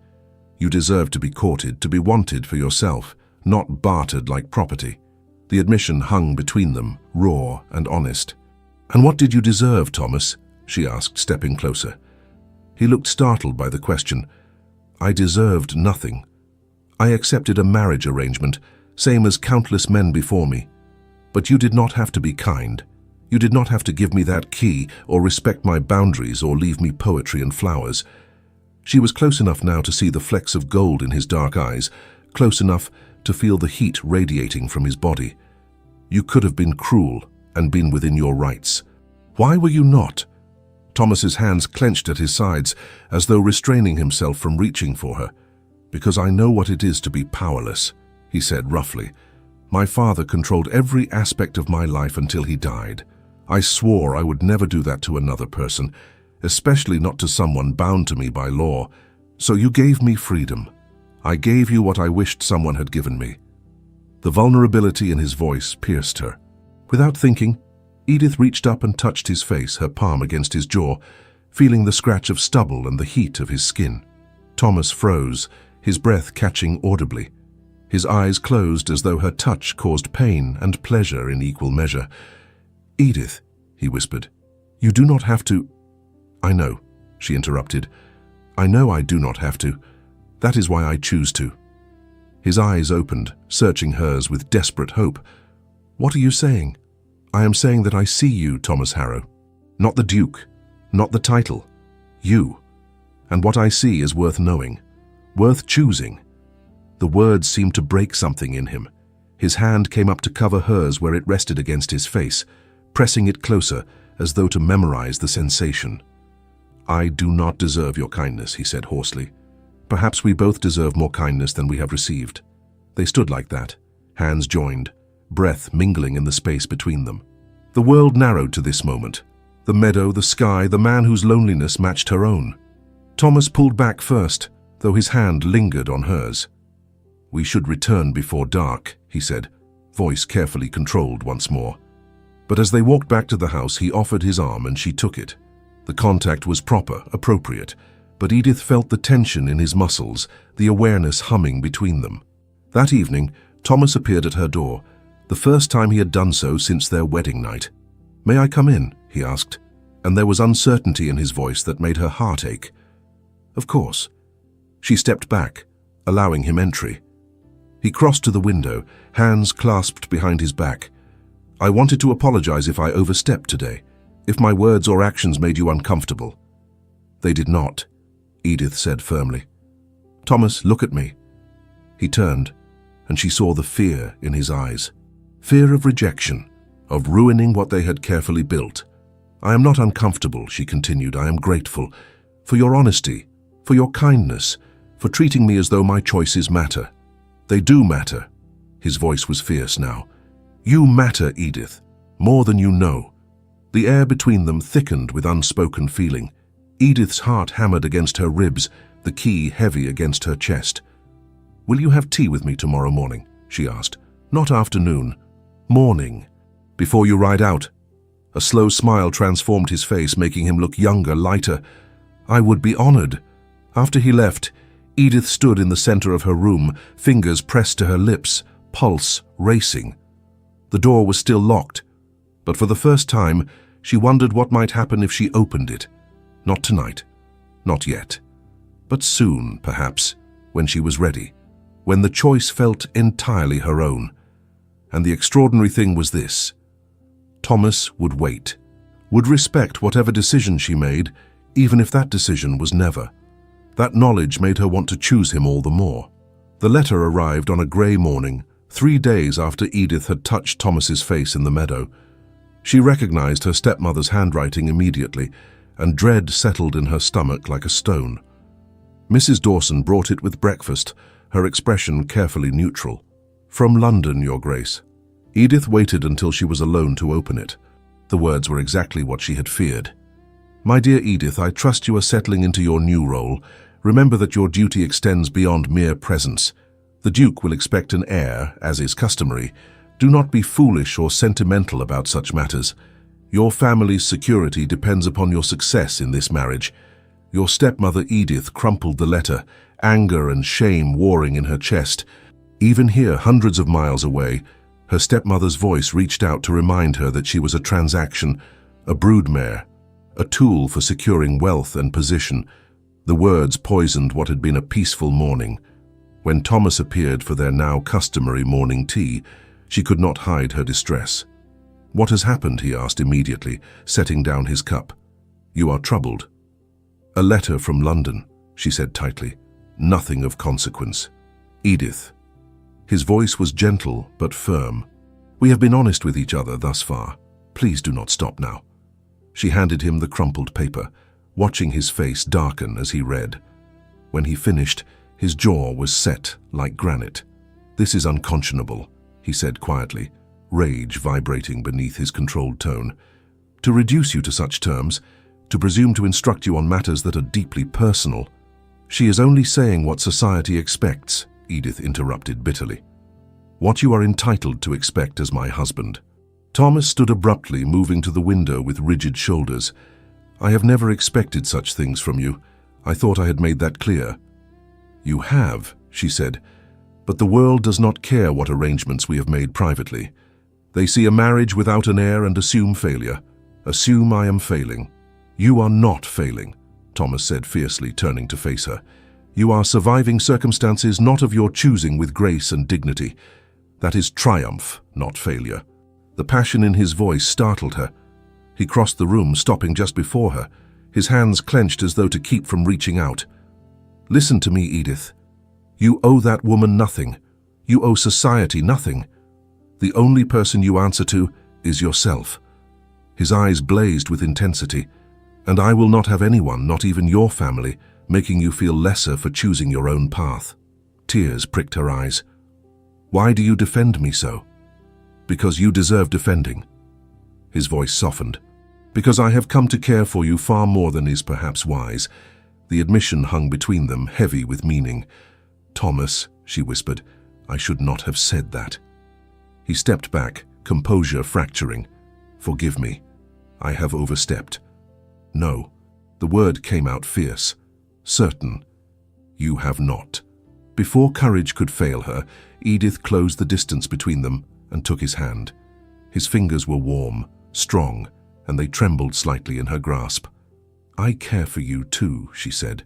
You deserve to be courted, to be wanted for yourself, not bartered like property." The admission hung between them, raw and honest. "And what did you deserve, Thomas?" she asked, stepping closer. He looked startled by the question. "I deserved nothing. I accepted a marriage arrangement, same as countless men before me. But you did not have to be kind. You did not have to give me that key, or respect my boundaries, or leave me poetry and flowers." She was close enough now to see the flecks of gold in his dark eyes, close enough to feel the heat radiating from his body. "You could have been cruel and been within your rights. Why were you not?" Thomas's hands clenched at his sides, as though restraining himself from reaching for her. "Because I know what it is to be powerless," he said roughly. "My father controlled every aspect of my life until he died. I swore I would never do that to another person, especially not to someone bound to me by law. So you gave me freedom. I gave you what I wished someone had given me." The vulnerability in his voice pierced her. Without thinking, Edith reached up and touched his face, her palm against his jaw, feeling the scratch of stubble and the heat of his skin. Thomas froze, his breath catching audibly. His eyes closed as though her touch caused pain and pleasure in equal measure. "Edith," he whispered, "you do not have to—" "I know," she interrupted. "I know I do not have to. That is why I choose to." His eyes opened, searching hers with desperate hope. "What are you saying?" "I am saying that I see you, Thomas Harrow. Not the Duke, not the title. You. And what I see is worth knowing, worth choosing." The words seemed to break something in him. His hand came up to cover hers where it rested against his face, pressing it closer as though to memorize the sensation. "I do not deserve your kindness," he said hoarsely. "Perhaps we both deserve more kindness than we have received." They stood like that, hands joined, breath mingling in the space between them. The world narrowed to this moment. The meadow, the sky, the man whose loneliness matched her own. Thomas pulled back first, though his hand lingered on hers. "We should return before dark," he said, voice carefully controlled once more. But as they walked back to the house, he offered his arm and she took it. The contact was proper, appropriate, but Edith felt the tension in his muscles, the awareness humming between them. That evening, Thomas appeared at her door, the first time he had done so since their wedding night. "May I come in?" he asked, and there was uncertainty in his voice that made her heart ache. "Of course." She stepped back, allowing him entry. He crossed to the window, hands clasped behind his back. "I wanted to apologize if I overstepped today, if my words or actions made you uncomfortable." "They did not," Edith said firmly. "Thomas, look at me." He turned, and she saw the fear in his eyes. Fear of rejection, of ruining what they had carefully built. "I am not uncomfortable," she continued. "I am grateful for your honesty, for your kindness, for treating me as though my choices matter. They do matter." His voice was fierce now. "You matter, Edith, more than you know." The air between them thickened with unspoken feeling. Edith's heart hammered against her ribs, the key heavy against her chest. "Will you have tea with me tomorrow morning?" she asked. "Not afternoon. Morning. Before you ride out." A slow smile transformed his face, making him look younger, lighter. "I would be honored." After he left, Edith stood in the center of her room, fingers pressed to her lips, pulse racing. The door was still locked, but for the first time, She wondered what might happen if she opened it. Not tonight. Not yet. But soon, perhaps, when she was ready. When the choice felt entirely her own. And the extraordinary thing was this. Thomas would wait. Would respect whatever decision she made, even if that decision was never. That knowledge made her want to choose him all the more. The letter arrived on a grey morning, 3 days after Edith had touched Thomas's face in the meadow. She recognized her stepmother's handwriting immediately, and dread settled in her stomach like a stone. Mrs. Dawson brought it with breakfast, her expression carefully neutral. "From London, Your Grace." Edith waited until she was alone to open it. The words were exactly what she had feared. "My dear Edith, I trust you are settling into your new role. Remember that your duty extends beyond mere presence. The Duke will expect an heir, as is customary. Do not be foolish or sentimental about such matters. Your family's security depends upon your success in this marriage." Your stepmother Edith crumpled the letter, anger and shame warring in her chest. Even here, hundreds of miles away, her stepmother's voice reached out to remind her that she was a transaction, a broodmare, a tool for securing wealth and position. The words poisoned what had been a peaceful morning. When Thomas appeared for their now customary morning tea, she could not hide her distress. "What has happened?" he asked immediately, setting down his cup. "You are troubled." "A letter from London," she said tightly. "Nothing of consequence." "Edith." His voice was gentle but firm. "We have been honest with each other thus far. Please do not stop now." She handed him the crumpled paper, watching his face darken as he read. When he finished, his jaw was set like granite. "This is unconscionable," he said quietly, rage vibrating beneath his controlled tone. "To reduce you to such terms, to presume to instruct you on matters that are deeply personal." "She is only saying what society expects," Edith interrupted bitterly. "What you are entitled to expect as my husband." Thomas stood abruptly, moving to the window with rigid shoulders. "I have never expected such things from you. I thought I had made that clear." "You have," she said, "but the world does not care what arrangements we have made privately. They see a marriage without an heir and assume failure. Assume I am failing." "You are not failing," Thomas said fiercely, turning to face her. "You are surviving circumstances not of your choosing with grace and dignity. That is triumph, not failure." The passion in his voice startled her. He crossed the room, stopping just before her, his hands clenched as though to keep from reaching out. "Listen to me, Edith. You owe that woman nothing. You owe society nothing. The only person you answer to is yourself." His eyes blazed with intensity. "And I will not have anyone, not even your family, making you feel lesser for choosing your own path." Tears pricked her eyes. "Why do you defend me so?" "Because you deserve defending." His voice softened. "Because I have come to care for you far more than is perhaps wise." The admission hung between them, heavy with meaning. "Thomas," she whispered, "I should not have said that." He stepped back, composure fracturing. "Forgive me. I have overstepped." "No." The word came out fierce. "Certain. You have not." Before courage could fail her, Edith closed the distance between them and took his hand. His fingers were warm, strong, and they trembled slightly in her grasp. "I care for you too," she said.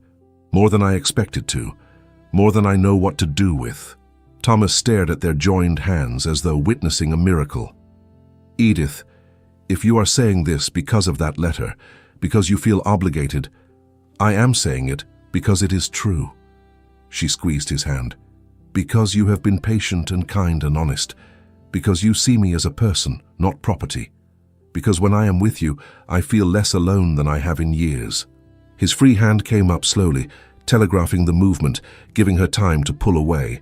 "More than I expected to. More than I know what to do with." Thomas stared at their joined hands as though witnessing a miracle. "Edith, if you are saying this because of that letter, because you feel obligated, I am saying it because it is true." She squeezed his hand. "Because you have been patient and kind and honest. Because you see me as a person, not property. Because when I am with you, I feel less alone than I have in years." His free hand came up slowly, telegraphing the movement, giving her time to pull away.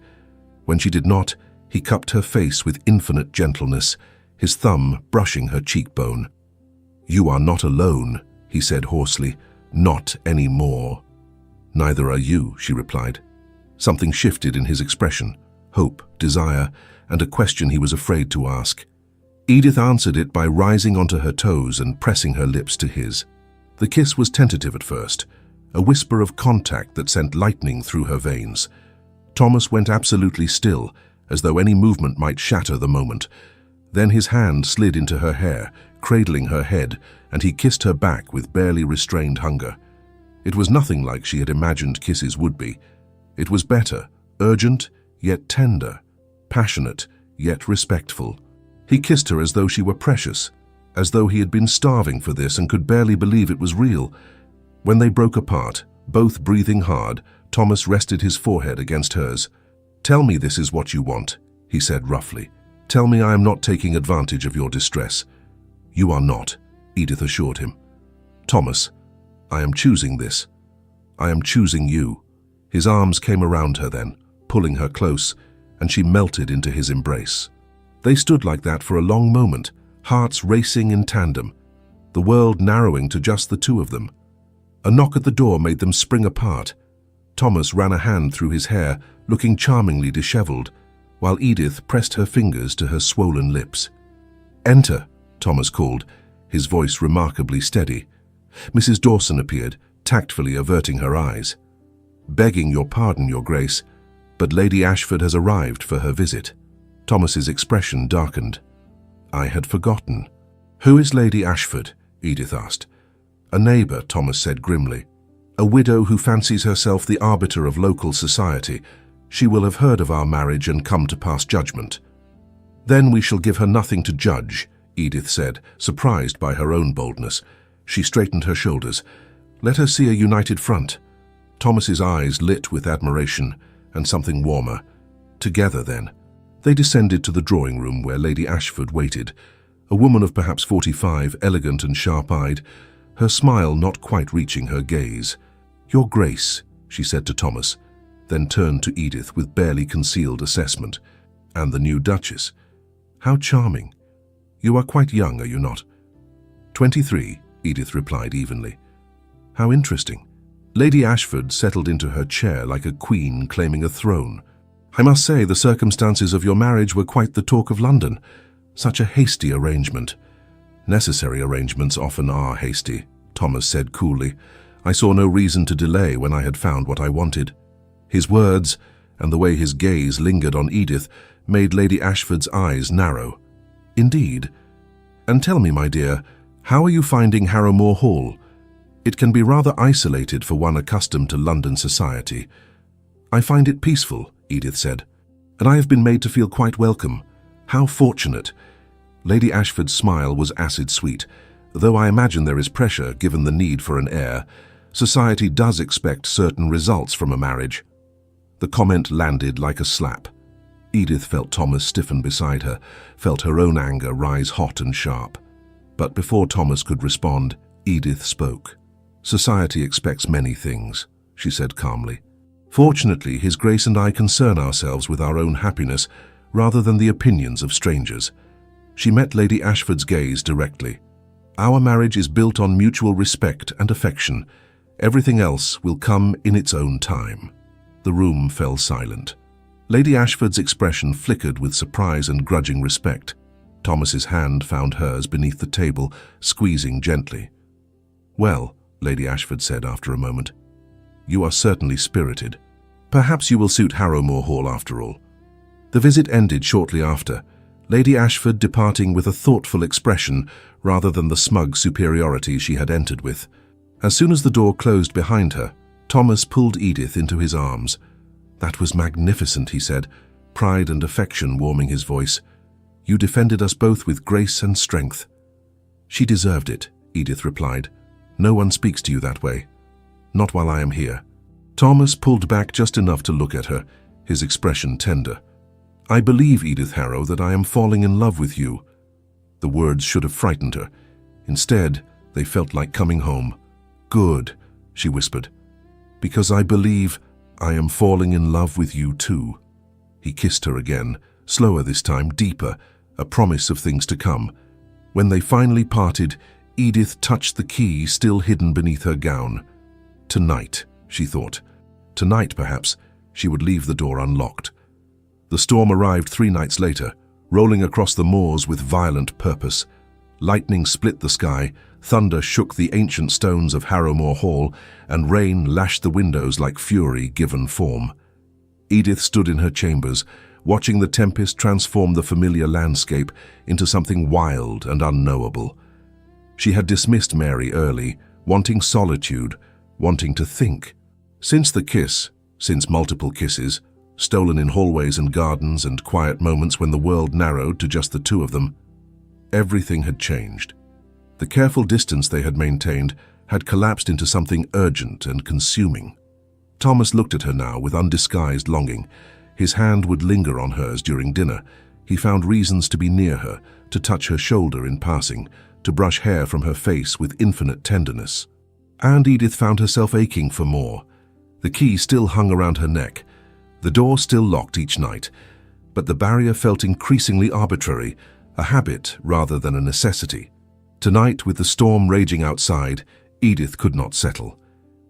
When she did not, he cupped her face with infinite gentleness, his thumb brushing her cheekbone. "You are not alone," he said hoarsely. "Not anymore." "Neither are you," she replied. Something shifted in his expression, hope, desire, and a question he was afraid to ask. Edith answered it by rising onto her toes and pressing her lips to his. The kiss was tentative at first, a whisper of contact that sent lightning through her veins. Thomas went absolutely still, as though any movement might shatter the moment. Then his hand slid into her hair, cradling her head, and he kissed her back with barely restrained hunger. It was nothing like she had imagined kisses would be. It was better, urgent, yet tender, passionate, yet respectful. He kissed her as though she were precious, as though he had been starving for this and could barely believe it was real. When they broke apart, both breathing hard, Thomas rested his forehead against hers. "Tell me this is what you want," he said roughly. "Tell me I am not taking advantage of your distress." "You are not," Edith assured him. "Thomas, I am choosing this. I am choosing you." His arms came around her then, pulling her close, and she melted into his embrace. They stood like that for a long moment, hearts racing in tandem, the world narrowing to just the two of them. A knock at the door made them spring apart. Thomas ran a hand through his hair, looking charmingly disheveled, while Edith pressed her fingers to her swollen lips. "Enter," Thomas called, his voice remarkably steady. Mrs. Dawson appeared, tactfully averting her eyes. "Begging your pardon, Your Grace, but Lady Ashford has arrived for her visit." Thomas's expression darkened. "I had forgotten." "Who is Lady Ashford?" Edith asked. "A neighbor," Thomas said grimly. "A widow who fancies herself the arbiter of local society. She will have heard of our marriage and come to pass judgment." "Then we shall give her nothing to judge," Edith said, surprised by her own boldness. She straightened her shoulders. "Let her see a united front." Thomas's eyes lit with admiration and something warmer. Together, then. They descended to the drawing room where Lady Ashford waited, a woman of perhaps 45, elegant and sharp-eyed, her smile not quite reaching her gaze. "Your Grace," she said to Thomas, then turned to Edith with barely concealed assessment. "And the new Duchess. How charming. You are quite young, are you not?" 23, Edith replied evenly. "How interesting." Lady Ashford settled into her chair like a queen claiming a throne. "I must say the circumstances of your marriage were quite the talk of London. Such a hasty arrangement." "Necessary arrangements often are hasty," Thomas said coolly. "I saw no reason to delay when I had found what I wanted." His words, and the way his gaze lingered on Edith, made Lady Ashford's eyes narrow. "Indeed. And tell me, my dear, how are you finding Harammore Hall? It can be rather isolated for one accustomed to London society." "I find it peaceful," Edith said, "and I have been made to feel quite welcome. How fortunate." Lady Ashford's smile was acid-sweet. "Though I imagine there is pressure given the need for an heir, society does expect certain results from a marriage." The comment landed like a slap. Edith felt Thomas stiffen beside her, felt her own anger rise hot and sharp. But before Thomas could respond, Edith spoke. "Society expects many things," she said calmly. "Fortunately, His Grace and I concern ourselves with our own happiness rather than the opinions of strangers." She met Lady Ashford's gaze directly. "Our marriage is built on mutual respect and affection. Everything else will come in its own time." The room fell silent. Lady Ashford's expression flickered with surprise and grudging respect. Thomas's hand found hers beneath the table, squeezing gently. "Well," Lady Ashford said after a moment, "you are certainly spirited. Perhaps you will suit Harammore Hall after all." The visit ended shortly after, Lady Ashford departing with a thoughtful expression rather than the smug superiority she had entered with. As soon as the door closed behind her, Thomas pulled Edith into his arms. "That was magnificent," he said, pride and affection warming his voice. "You defended us both with grace and strength." "She deserved it," Edith replied. "No one speaks to you that way. Not while I am here." Thomas pulled back just enough to look at her, his expression tender. "I believe, Edith Harrow, that I am falling in love with you." The words should have frightened her. Instead, they felt like coming home. "Good," she whispered, "because I believe I am falling in love with you too." He kissed her again, slower this time, deeper, a promise of things to come. When they finally parted, Edith touched the key still hidden beneath her gown. Tonight, she thought. Tonight, perhaps, she would leave the door unlocked. The storm arrived 3 nights later, rolling across the moors with violent purpose. Lightning split the sky, thunder shook the ancient stones of Harammore Hall, and rain lashed the windows like fury given form. Edith stood in her chambers, watching the tempest transform the familiar landscape into something wild and unknowable. She had dismissed Mary early, wanting solitude, wanting to think. Since the kiss, since multiple kisses, stolen in hallways and gardens and quiet moments when the world narrowed to just the two of them, everything had changed. The careful distance they had maintained had collapsed into something urgent and consuming. Thomas looked at her now with undisguised longing. His hand would linger on hers during dinner. He found reasons to be near her, to touch her shoulder in passing, to brush hair from her face with infinite tenderness. And Edith found herself aching for more. The key still hung around her neck. The door still locked each night, but the barrier felt increasingly arbitrary, a habit rather than a necessity. Tonight, with the storm raging outside, Edith could not settle.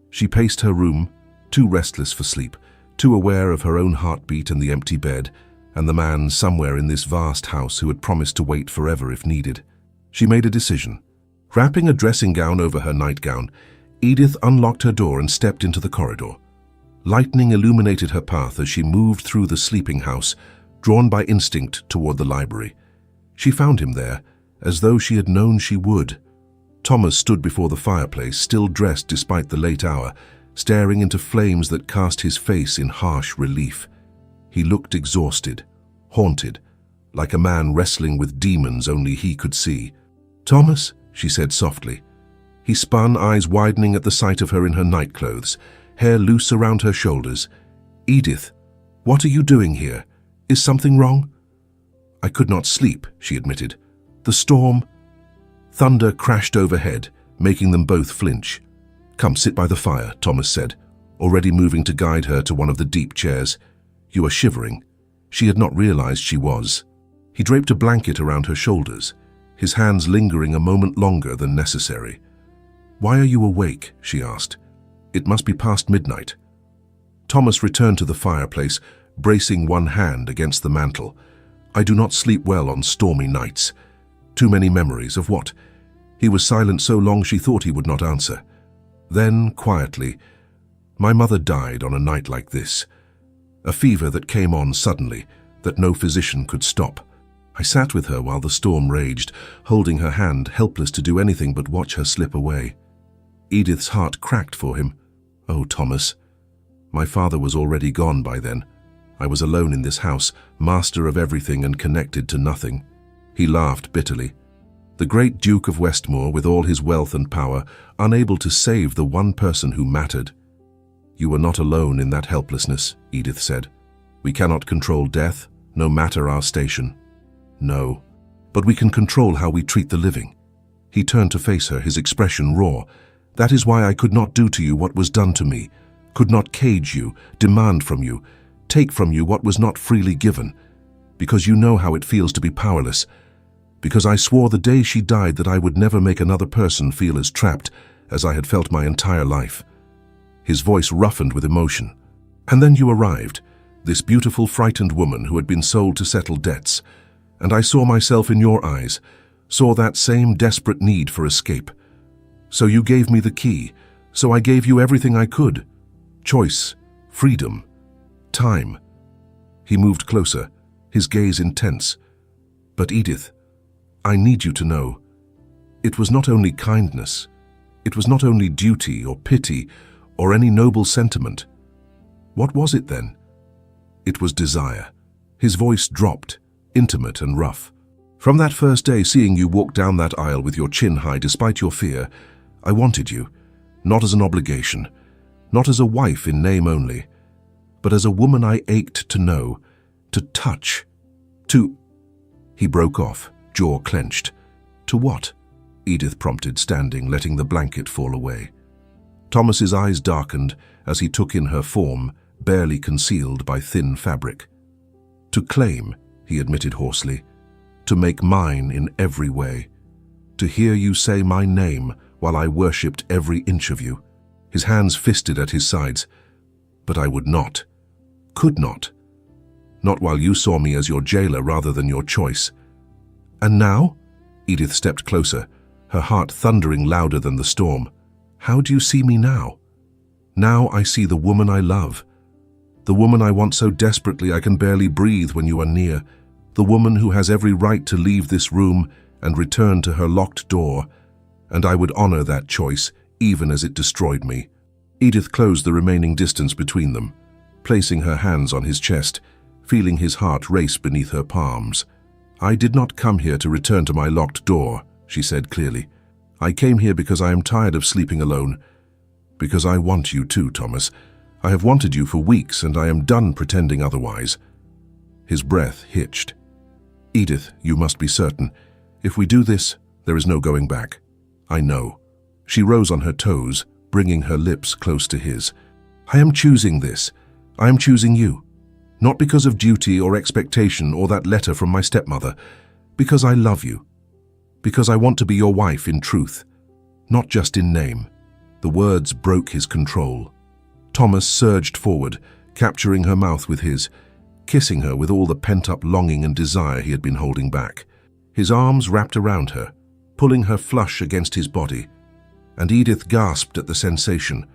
She paced her room, too restless for sleep, too aware of her own heartbeat and the empty bed, and the man somewhere in this vast house who had promised to wait forever if needed. She made a decision. Wrapping a dressing gown over her nightgown, Edith unlocked her door and stepped into the corridor. Lightning illuminated her path as she moved through the sleeping house, drawn by instinct toward the library. She found him there, as though she had known she would. Thomas stood before the fireplace, still dressed despite the late hour, staring into flames that cast his face in harsh relief. He looked exhausted, haunted, like a man wrestling with demons only he could see. "Thomas," she said softly. He spun, eyes widening at the sight of her in her nightclothes, hair loose around her shoulders. "Edith, what are you doing here? Is something wrong?" "I could not sleep," she admitted. "The storm." Thunder crashed overhead, making them both flinch. "Come, sit by the fire," Thomas said, already moving to guide her to one of the deep chairs. "You are shivering." She had not realized she was. He draped a blanket around her shoulders, his hands lingering a moment longer than necessary. "Why are you awake?" she asked. "It must be past midnight." Thomas returned to the fireplace, bracing one hand against the mantel. "I do not sleep well on stormy nights. Too many memories of what?" He was silent so long she thought he would not answer. Then, quietly, "My mother died on a night like this. A fever that came on suddenly, that no physician could stop. I sat with her while the storm raged, holding her hand, helpless to do anything but watch her slip away." Edith's heart cracked for him. "Oh, Thomas. My father was already gone by then. I was alone in this house, master of everything and connected to nothing." He laughed bitterly. The great Duke of Westmore, with all his wealth and power, unable to save the one person who mattered. "You were not alone in that helplessness," Edith said. "We cannot control death, no matter our station." "No, but we can control how we treat the living." He turned to face her, his expression raw. "That is why I could not do to you what was done to me, could not cage you, demand from you, take from you what was not freely given, because you know how it feels to be powerless, because I swore the day she died that I would never make another person feel as trapped as I had felt my entire life." His voice roughened with emotion. "And then you arrived, this beautiful, frightened woman who had been sold to settle debts, and I saw myself in your eyes, saw that same desperate need for escape. So you gave me the key, so I gave you everything I could. Choice, freedom, time." He moved closer, his gaze intense. "But Edith, I need you to know, it was not only kindness, it was not only duty or pity or any noble sentiment. What was it then?" "It was desire." His voice dropped, intimate and rough. "From that first day, seeing you walk down that aisle with your chin high despite your fear, I wanted you, not as an obligation, not as a wife in name only, but as a woman I ached to know, to touch, to—" He broke off, jaw clenched. "To what?" Edith prompted, standing, letting the blanket fall away. Thomas's eyes darkened as he took in her form, barely concealed by thin fabric. "To claim," he admitted hoarsely, "to make mine in every way. To hear you say my name while I worshipped every inch of you." His hands fisted at his sides. "But I would not, could not. Not while you saw me as your jailer rather than your choice." "And now?" Edith stepped closer, her heart thundering louder than the storm. "How do you see me now?" "Now I see the woman I love. The woman I want so desperately I can barely breathe when you are near. The woman who has every right to leave this room and return to her locked door, and I would honor that choice, even as it destroyed me. Edith closed the remaining distance between them, placing her hands on his chest, feeling his heart race beneath her palms. "I did not come here to return to my locked door," she said clearly. "I came here because I am tired of sleeping alone. Because I want you too, Thomas. I have wanted you for weeks, and I am done pretending otherwise." His breath hitched. "Edith, you must be certain. If we do this, there is no going back." "I know." She rose on her toes, bringing her lips close to his. "I am choosing this. I am choosing you. Not because of duty or expectation or that letter from my stepmother. Because I love you. Because I want to be your wife in truth, not just in name." The words broke his control. Thomas surged forward, capturing her mouth with his, kissing her with all the pent-up longing and desire he had been holding back. His arms wrapped around her, pulling her flush against his body, and Edith gasped at the sensation,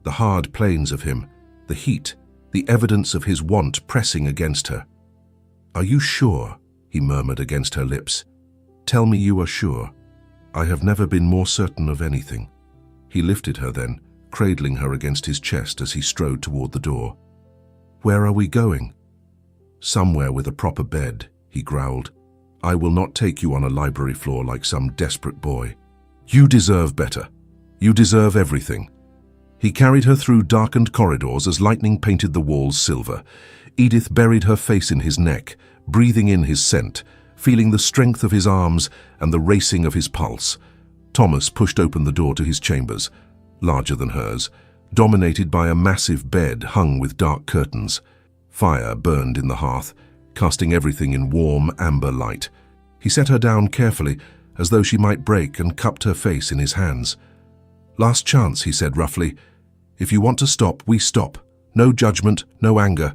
the hard planes of him, the heat, the evidence of his want pressing against her. "Are you sure?" he murmured against her lips. "Tell me you are sure." "I have never been more certain of anything." He lifted her then, cradling her against his chest as he strode toward the door. "Where are we going?" "Somewhere with a proper bed," he growled. "I will not take you on a library floor like some desperate boy. You deserve better. You deserve everything." He carried her through darkened corridors as lightning painted the walls silver. Edith buried her face in his neck, breathing in his scent, feeling the strength of his arms and the racing of his pulse. Thomas pushed open the door to his chambers, larger than hers, dominated by a massive bed hung with dark curtains. Fire burned in the hearth, casting everything in warm, amber light. He set her down carefully, as though she might break, and cupped her face in his hands. "Last chance," he said roughly. "If you want to stop, we stop. No judgment, no anger.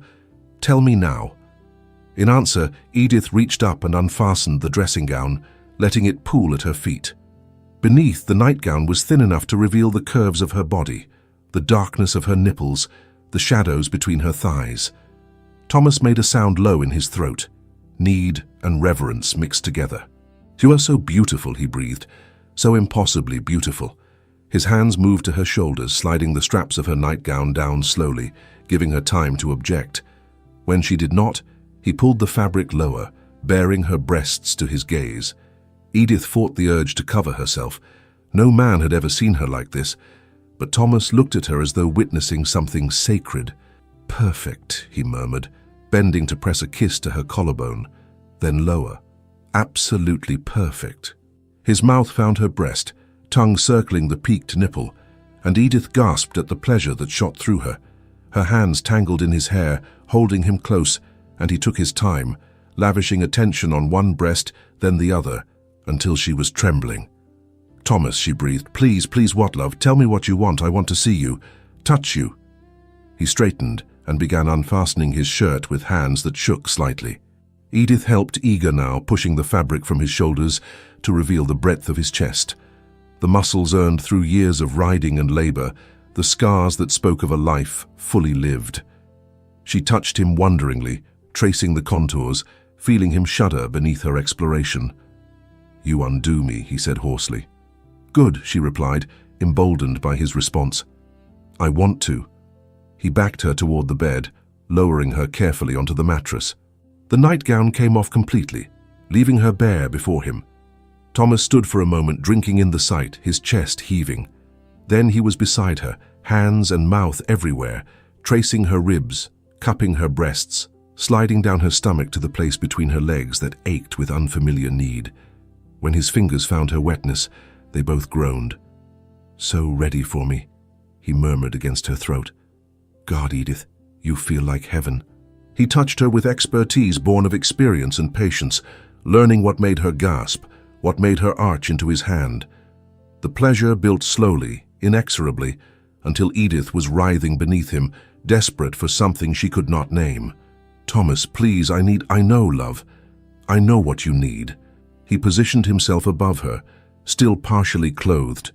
Tell me now." In answer, Edith reached up and unfastened the dressing gown, letting it pool at her feet. Beneath, the nightgown was thin enough to reveal the curves of her body, the darkness of her nipples, the shadows between her thighs. Thomas made a sound low in his throat. Need and reverence mixed together. "You are so beautiful," he breathed, "so impossibly beautiful." His hands moved to her shoulders, sliding the straps of her nightgown down slowly, giving her time to object. When she did not, he pulled the fabric lower, baring her breasts to his gaze. Edith fought the urge to cover herself. No man had ever seen her like this, but Thomas looked at her as though witnessing something sacred. "Perfect," he murmured, bending to press a kiss to her collarbone, then lower. "Absolutely perfect." His mouth found her breast, tongue circling the peaked nipple, and Edith gasped at the pleasure that shot through her. Her hands tangled in his hair, holding him close, and he took his time, lavishing attention on one breast, then the other, until she was trembling. "Thomas," she breathed, "please, please, what, love? Tell me what you want. I want to see you. Touch you." He straightened and began unfastening his shirt with hands that shook slightly. Edith helped, eager now, pushing the fabric from his shoulders to reveal the breadth of his chest. The muscles earned through years of riding and labor, the scars that spoke of a life fully lived. She touched him wonderingly, tracing the contours, feeling him shudder beneath her exploration. "You undo me," he said hoarsely. "Good," she replied, emboldened by his response. "I want to." He backed her toward the bed, lowering her carefully onto the mattress. The nightgown came off completely, leaving her bare before him. Thomas stood for a moment, drinking in the sight, his chest heaving. Then he was beside her, hands and mouth everywhere, tracing her ribs, cupping her breasts, sliding down her stomach to the place between her legs that ached with unfamiliar need. When his fingers found her wetness, they both groaned. "So ready for me," he murmured against her throat. "God, Edith, you feel like heaven." He touched her with expertise born of experience and patience, learning what made her gasp, what made her arch into his hand. The pleasure built slowly, inexorably, until Edith was writhing beneath him, desperate for something she could not name. "Thomas, please, I know, love. I know what you need." He positioned himself above her, still partially clothed,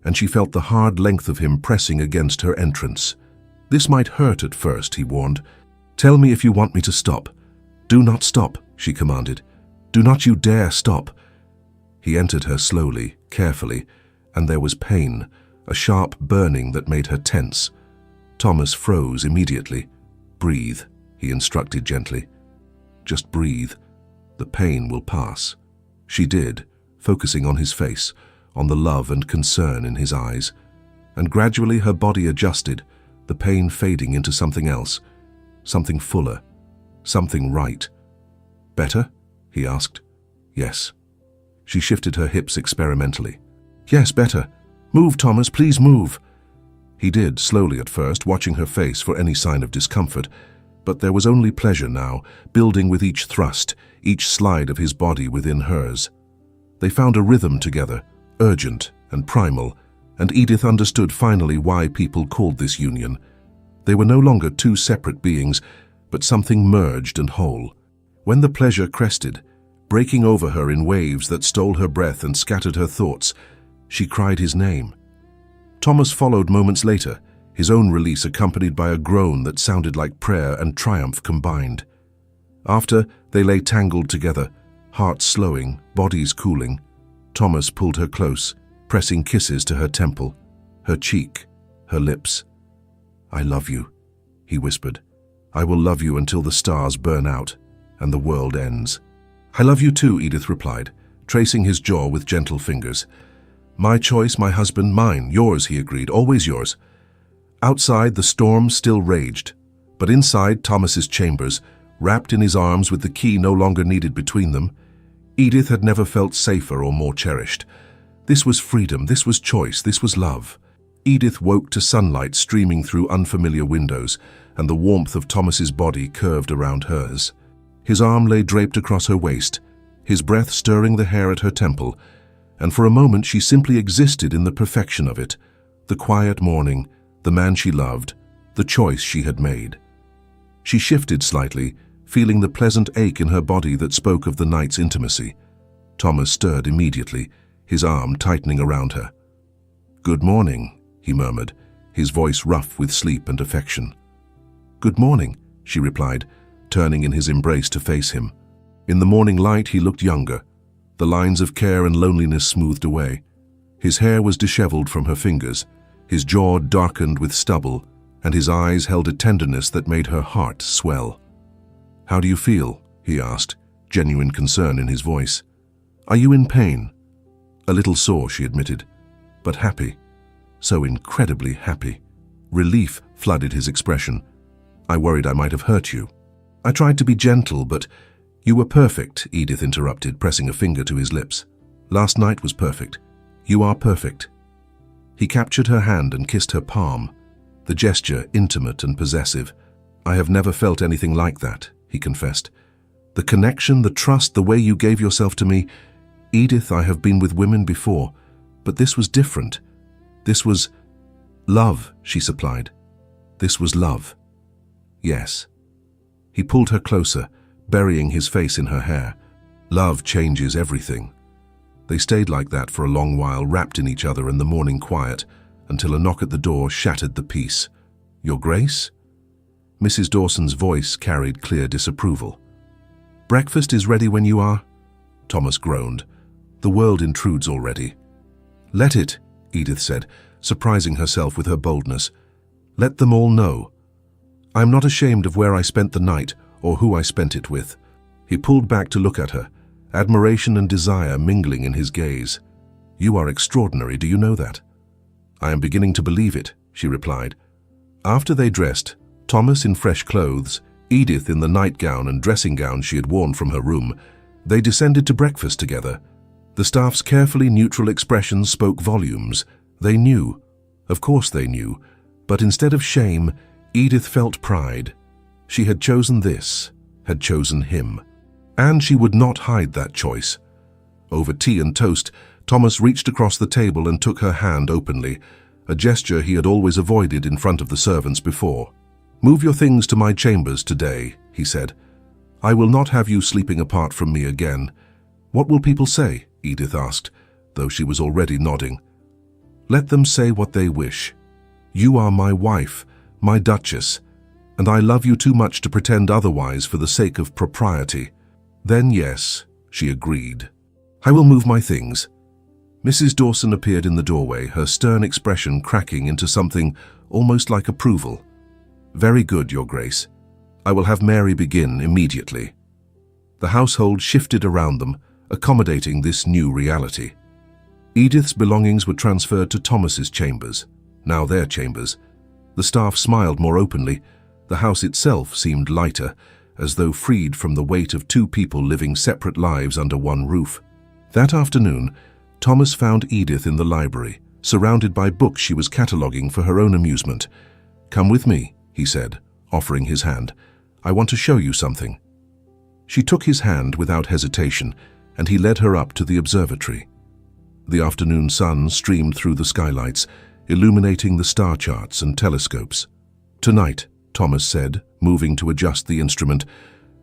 and she felt the hard length of him pressing against her entrance. "This might hurt at first," he warned. "Tell me if you want me to stop." "Do not stop," she commanded. "Do not you dare stop." He entered her slowly, carefully, and there was pain, a sharp burning that made her tense. Thomas froze immediately. "Breathe," he instructed gently. "Just breathe. The pain will pass." She did, focusing on his face, on the love and concern in his eyes. And gradually her body adjusted, the pain fading into something else, something fuller, something right. "Better?" he asked. "Yes." She shifted her hips experimentally. "Yes, better. Move, Thomas, please move." He did, slowly at first, watching her face for any sign of discomfort, but there was only pleasure now, building with each thrust, each slide of his body within hers. They found a rhythm together, urgent and primal, and Edith understood finally why people called this union. They were no longer two separate beings, but something merged and whole. When the pleasure crested, breaking over her in waves that stole her breath and scattered her thoughts, she cried his name. Thomas followed moments later, his own release accompanied by a groan that sounded like prayer and triumph combined. After, they lay tangled together, hearts slowing, bodies cooling. Thomas pulled her close, pressing kisses to her temple, her cheek, her lips. "I love you," he whispered. "I will love you until the stars burn out and the world ends." "I love you too," Edith replied, tracing his jaw with gentle fingers. "My choice, my husband, mine, yours," he agreed, "always yours." Outside, the storm still raged, but inside Thomas's chambers, wrapped in his arms with the key no longer needed between them, Edith had never felt safer or more cherished. This was freedom, this was choice, this was love. Edith woke to sunlight streaming through unfamiliar windows, and the warmth of Thomas's body curved around hers. His arm lay draped across her waist, his breath stirring the hair at her temple, and for a moment she simply existed in the perfection of it, the quiet morning, the man she loved, the choice she had made. She shifted slightly, feeling the pleasant ache in her body that spoke of the night's intimacy. Thomas stirred immediately, his arm tightening around her. "Good morning," he murmured, his voice rough with sleep and affection. "Good morning," she replied, turning in his embrace to face him. In the morning light he looked younger, the lines of care and loneliness smoothed away. His hair was disheveled from her fingers, his jaw darkened with stubble, and his eyes held a tenderness that made her heart swell. "How do you feel?" he asked, genuine concern in his voice. "Are you in pain?" "A little sore," she admitted, "but happy. So incredibly happy." Relief flooded his expression. "I worried I might have hurt you." "I tried to be gentle, but—" "You were perfect," Edith interrupted, pressing a finger to his lips. "Last night was perfect. You are perfect." He captured her hand and kissed her palm, the gesture intimate and possessive. "I have never felt anything like that," he confessed. "The connection, the trust, the way you gave yourself to me. Edith, I have been with women before, but this was different. This was love," she supplied. "This was love." "Yes." He pulled her closer, burying his face in her hair. "Love changes everything." They stayed like that for a long while, wrapped in each other in the morning quiet, until a knock at the door shattered the peace. "Your Grace?" Mrs. Dawson's voice carried clear disapproval. "Breakfast is ready when you are." Thomas groaned. "The world intrudes already." "Let it," Edith said, surprising herself with her boldness. "Let them all know. I am not ashamed of where I spent the night or who I spent it with." He pulled back to look at her, admiration and desire mingling in his gaze. "You are extraordinary, do you know that?" "I am beginning to believe it," she replied. After they dressed, Thomas in fresh clothes, Edith in the nightgown and dressing gown she had worn from her room, they descended to breakfast together. The staff's carefully neutral expressions spoke volumes. They knew. Of course they knew. But instead of shame, Edith felt pride. She had chosen this, had chosen him. And she would not hide that choice. Over tea and toast, Thomas reached across the table and took her hand openly, a gesture he had always avoided in front of the servants before. "Move your things to my chambers today," he said. "I will not have you sleeping apart from me again." "What will people say?" Edith asked, though she was already nodding. "Let them say what they wish. You are my wife, my duchess, and I love you too much to pretend otherwise for the sake of propriety." "Then yes," she agreed. "I will move my things." Mrs. Dawson appeared in the doorway, her stern expression cracking into something almost like approval. "Very good, Your Grace. I will have Mary begin immediately." The household shifted around them, accommodating this new reality. Edith's belongings were transferred to Thomas's chambers, now their chambers. The staff smiled more openly. The house itself seemed lighter, as though freed from the weight of two people living separate lives under one roof. That afternoon, Thomas found Edith in the library, surrounded by books she was cataloguing for her own amusement. "Come with me," he said, offering his hand. "I want to show you something." She took his hand without hesitation, and he led her up to the observatory. The afternoon sun streamed through the skylights, illuminating the star charts and telescopes. "Tonight," Thomas said, moving to adjust the instrument,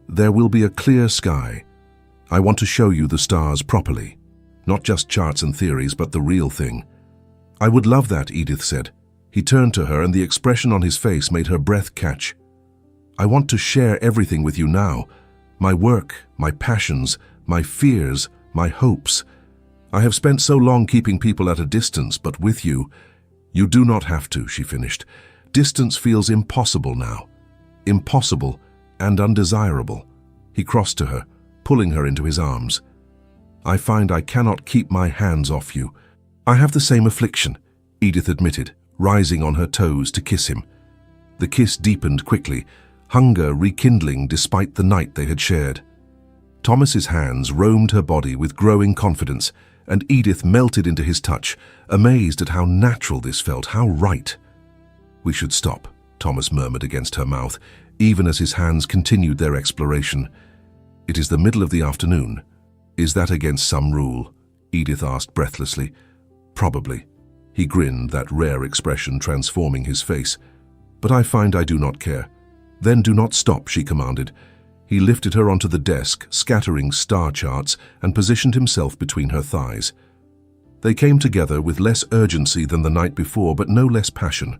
"there will be a clear sky. I want to show you the stars properly. Not just charts and theories, but the real thing." "I would love that," Edith said. He turned to her, and the expression on his face made her breath catch. "I want to share everything with you now. My work, my passions, my fears, my hopes. I have spent so long keeping people at a distance, but with you, you do not have to," she finished. "Distance feels impossible now. Impossible and undesirable." He crossed to her, pulling her into his arms. "I find I cannot keep my hands off you." "I have the same affliction," Edith admitted, rising on her toes to kiss him. The kiss deepened quickly, hunger rekindling despite the night they had shared. Thomas's hands roamed her body with growing confidence, and Edith melted into his touch, amazed at how natural this felt, how right. "We should stop," Thomas murmured against her mouth, even as his hands continued their exploration. "It is the middle of the afternoon. Is that against some rule?" Edith asked breathlessly. "Probably." He grinned, that rare expression transforming his face. "But I find I do not care." "Then do not stop," she commanded. He lifted her onto the desk, scattering star charts, and positioned himself between her thighs. They came together with less urgency than the night before, but no less passion,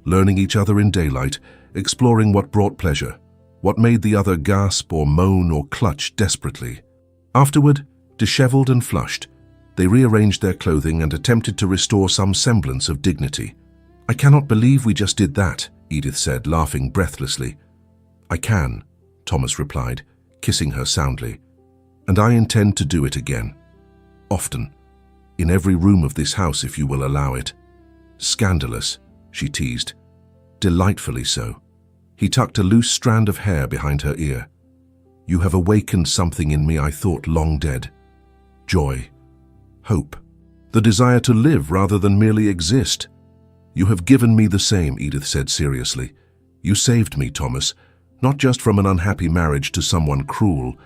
learning each other in daylight, exploring what brought pleasure, what made the other gasp or moan or clutch desperately. Afterward, disheveled and flushed, they rearranged their clothing and attempted to restore some semblance of dignity. "I cannot believe we just did that," Edith said, laughing breathlessly. "I can," Thomas replied, kissing her soundly. "And I intend to do it again. Often. In every room of this house, if you will allow it." "Scandalous," she teased. "Delightfully so." He tucked a loose strand of hair behind her ear. "You have awakened something in me I thought long dead. Joy. Hope. The desire to live rather than merely exist." "You have given me the same," Edith said seriously. "You saved me, Thomas, not just from an unhappy marriage to someone cruel,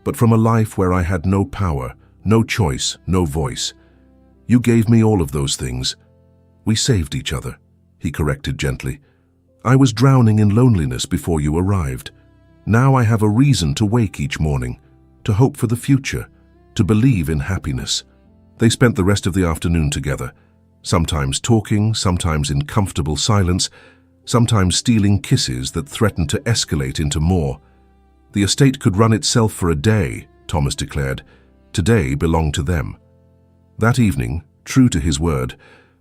but from a life where I had no power, no choice, no voice. You gave me all of those things. We saved each other," he corrected gently. "I was drowning in loneliness before you arrived. Now I have a reason to wake each morning, to hope for the future, to believe in happiness." They spent the rest of the afternoon together, sometimes talking, sometimes in comfortable silence, sometimes stealing kisses that threatened to escalate into more. The estate could run itself for a day, Thomas declared. Today belonged to them. That evening, true to his word,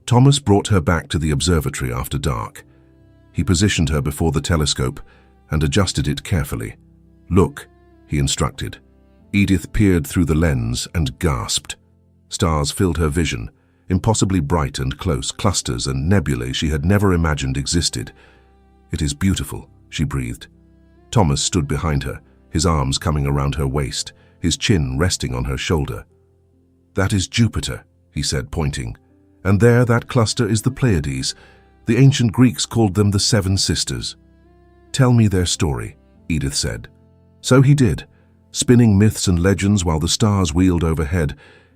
Thomas brought her back to the observatory after dark. He positioned her before the telescope and adjusted it carefully. "Look," he instructed. Edith peered through the lens and gasped. Stars filled her vision, impossibly bright and close, clusters and nebulae she had never imagined existed. "It is beautiful," she breathed. Thomas stood behind her, his arms coming around her waist, his chin resting on her shoulder. "That is Jupiter," he said, pointing. "And there, that cluster is the Pleiades. The ancient Greeks called them the Seven Sisters." "Tell me their story," Edith said. So he did, spinning myths and legends while the stars wheeled overhead,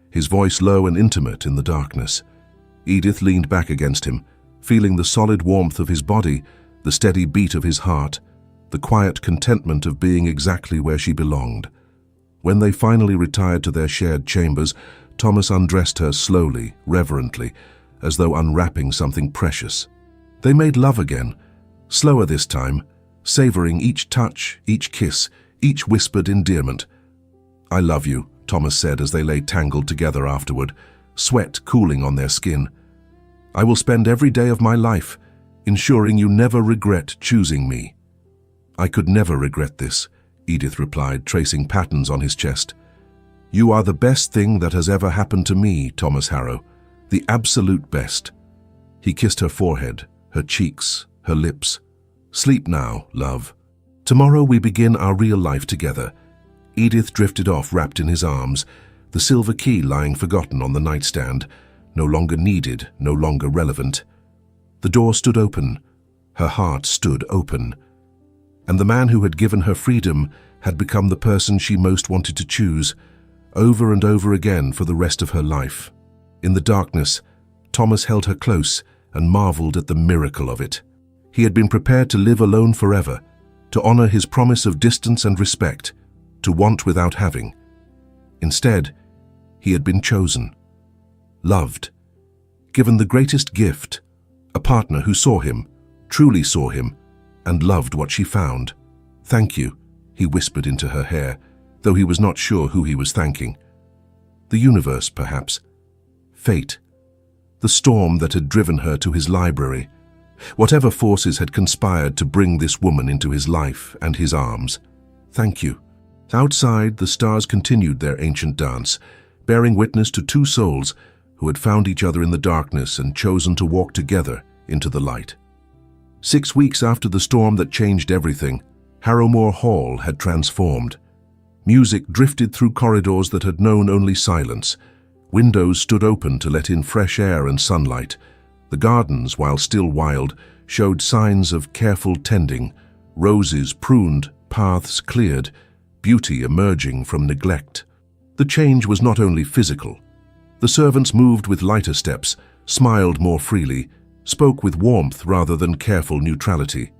his voice low and intimate in the darkness. Edith leaned back against him, feeling the solid warmth of his body, the steady beat of his heart, the quiet contentment of being exactly where she belonged. When they finally retired to their shared chambers, Thomas undressed her slowly, reverently, as though unwrapping something precious. They made love again, slower this time, savoring each touch, each kiss, each whispered endearment. "I love you," Thomas said as they lay tangled together afterward. sweat cooling on their skin. "I will spend every day of my life ensuring you never regret choosing me." "I could never regret this," Edith replied, tracing patterns on his chest. "You are the best thing that has ever happened to me, Thomas Harrow, the absolute best." He kissed her forehead, her cheeks, her lips. "Sleep now, love. Tomorrow we begin our real life together." Edith drifted off, wrapped in his arms, the silver key lying forgotten on the nightstand, no longer needed, no longer relevant. The door stood open. Her heart stood open. And the man who had given her freedom had become the person she most wanted to choose, over and over again for the rest of her life. In the darkness, Thomas held her close and marveled at the miracle of it. He had been prepared to live alone forever, to honor his promise of distance and respect, to want without having. Instead, he had been chosen, loved, given the greatest gift, a partner who saw him, truly saw him, and loved what she found. "Thank you," he whispered into her hair, though he was not sure who he was thanking. The universe, perhaps. Fate. The storm that had driven her to his library. Whatever forces had conspired to bring this woman into his life and his arms. "Thank you." Outside, the stars continued their ancient dance, bearing witness to two souls who had found each other in the darkness and chosen to walk together into the light. 6 weeks after the storm that changed everything, Harammore Hall had transformed. Music drifted through corridors that had known only silence. Windows stood open to let in fresh air and sunlight. The gardens, while still wild, showed signs of careful tending, roses pruned, paths cleared, beauty emerging from neglect. The change was not only physical. The servants moved with lighter steps, smiled more freely, spoke with warmth rather than careful neutrality.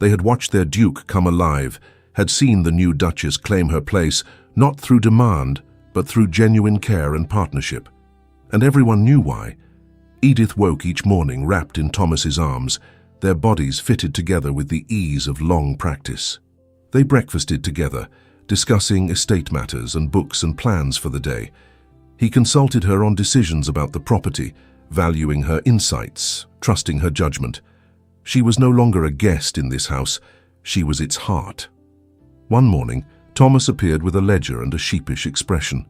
They had watched their duke come alive, had seen the new duchess claim her place, not through demand, but through genuine care and partnership. And everyone knew why. Edith woke each morning wrapped in Thomas's arms, their bodies fitted together with the ease of long practice. They breakfasted together, discussing estate matters and books and plans for the day. He consulted her on decisions about the property, valuing her insights, trusting her judgment. She was no longer a guest in this house, she was its heart. One morning, Thomas appeared with a ledger and a sheepish expression.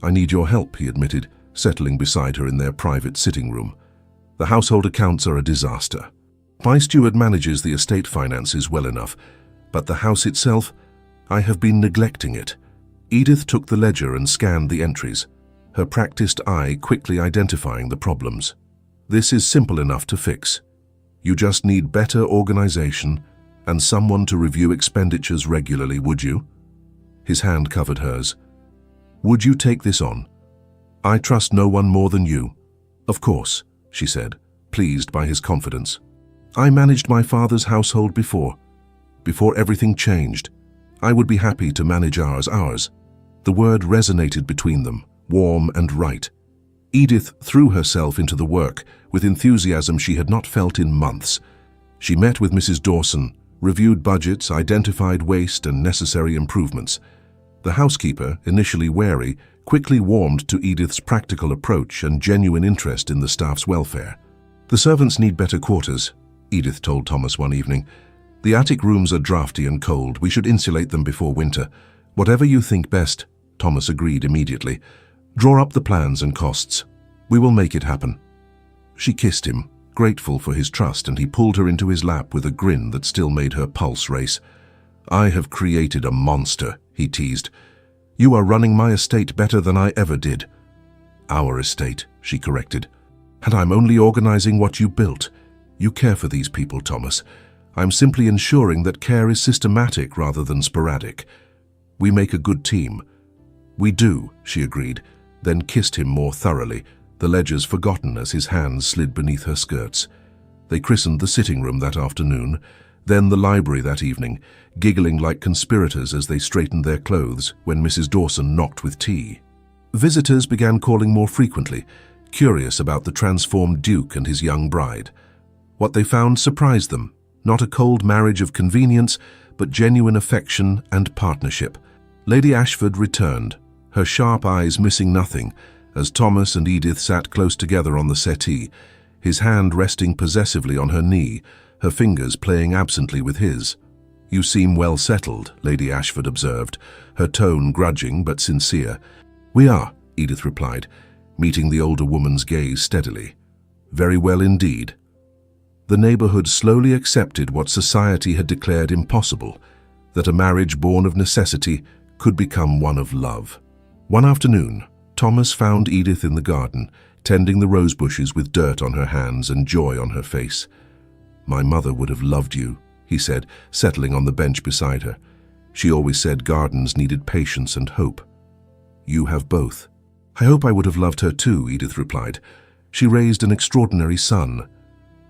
"I need your help," he admitted, settling beside her in their private sitting room. "The household accounts are a disaster. My steward manages the estate finances well enough, but the house itself, I have been neglecting it." Edith took the ledger and scanned the entries, her practiced eye quickly identifying the problems. "This is simple enough to fix. You just need better organization and someone to review expenditures regularly, would you?" His hand covered hers. "Would you take this on? I trust no one more than you." "Of course," she said, pleased by his confidence. "I managed my father's household before everything changed. I would be happy to manage ours." The word resonated between them, warm and right. Edith threw herself into the work with enthusiasm she had not felt in months. She met with Mrs. Dawson, reviewed budgets, identified waste and necessary improvements. The housekeeper, initially wary, quickly warmed to Edith's practical approach and genuine interest in the staff's welfare. "The servants need better quarters," Edith told Thomas one evening. "The attic rooms are drafty and cold. We should insulate them before winter." "Whatever you think best," Thomas agreed immediately. "Draw up the plans and costs. We will make it happen." She kissed him, grateful for his trust, and he pulled her into his lap with a grin that still made her pulse race. "I have created a monster," he teased. "You are running my estate better than I ever did." "Our estate," she corrected. "And I'm only organizing what you built. You care for these people, Thomas. I'm simply ensuring that care is systematic rather than sporadic. We make a good team." "We do," she agreed, then kissed him more thoroughly, the ledgers forgotten as his hands slid beneath her skirts. They christened the sitting room that afternoon, then the library that evening, giggling like conspirators as they straightened their clothes when Mrs. Dawson knocked with tea. Visitors began calling more frequently, curious about the transformed Duke and his young bride. What they found surprised them, not a cold marriage of convenience, but genuine affection and partnership. Lady Ashford returned, her sharp eyes missing nothing, as Thomas and Edith sat close together on the settee, his hand resting possessively on her knee, her fingers playing absently with his. "You seem well settled," Lady Ashford observed, her tone grudging but sincere. "We are," Edith replied, meeting the older woman's gaze steadily. "Very well indeed." The neighborhood slowly accepted what society had declared impossible, that a marriage born of necessity could become one of love. One afternoon, Thomas found Edith in the garden, tending the rose bushes with dirt on her hands and joy on her face. "My mother would have loved you," he said, settling on the bench beside her. "She always said gardens needed patience and hope. You have both." "I hope I would have loved her too," Edith replied. "She raised an extraordinary son."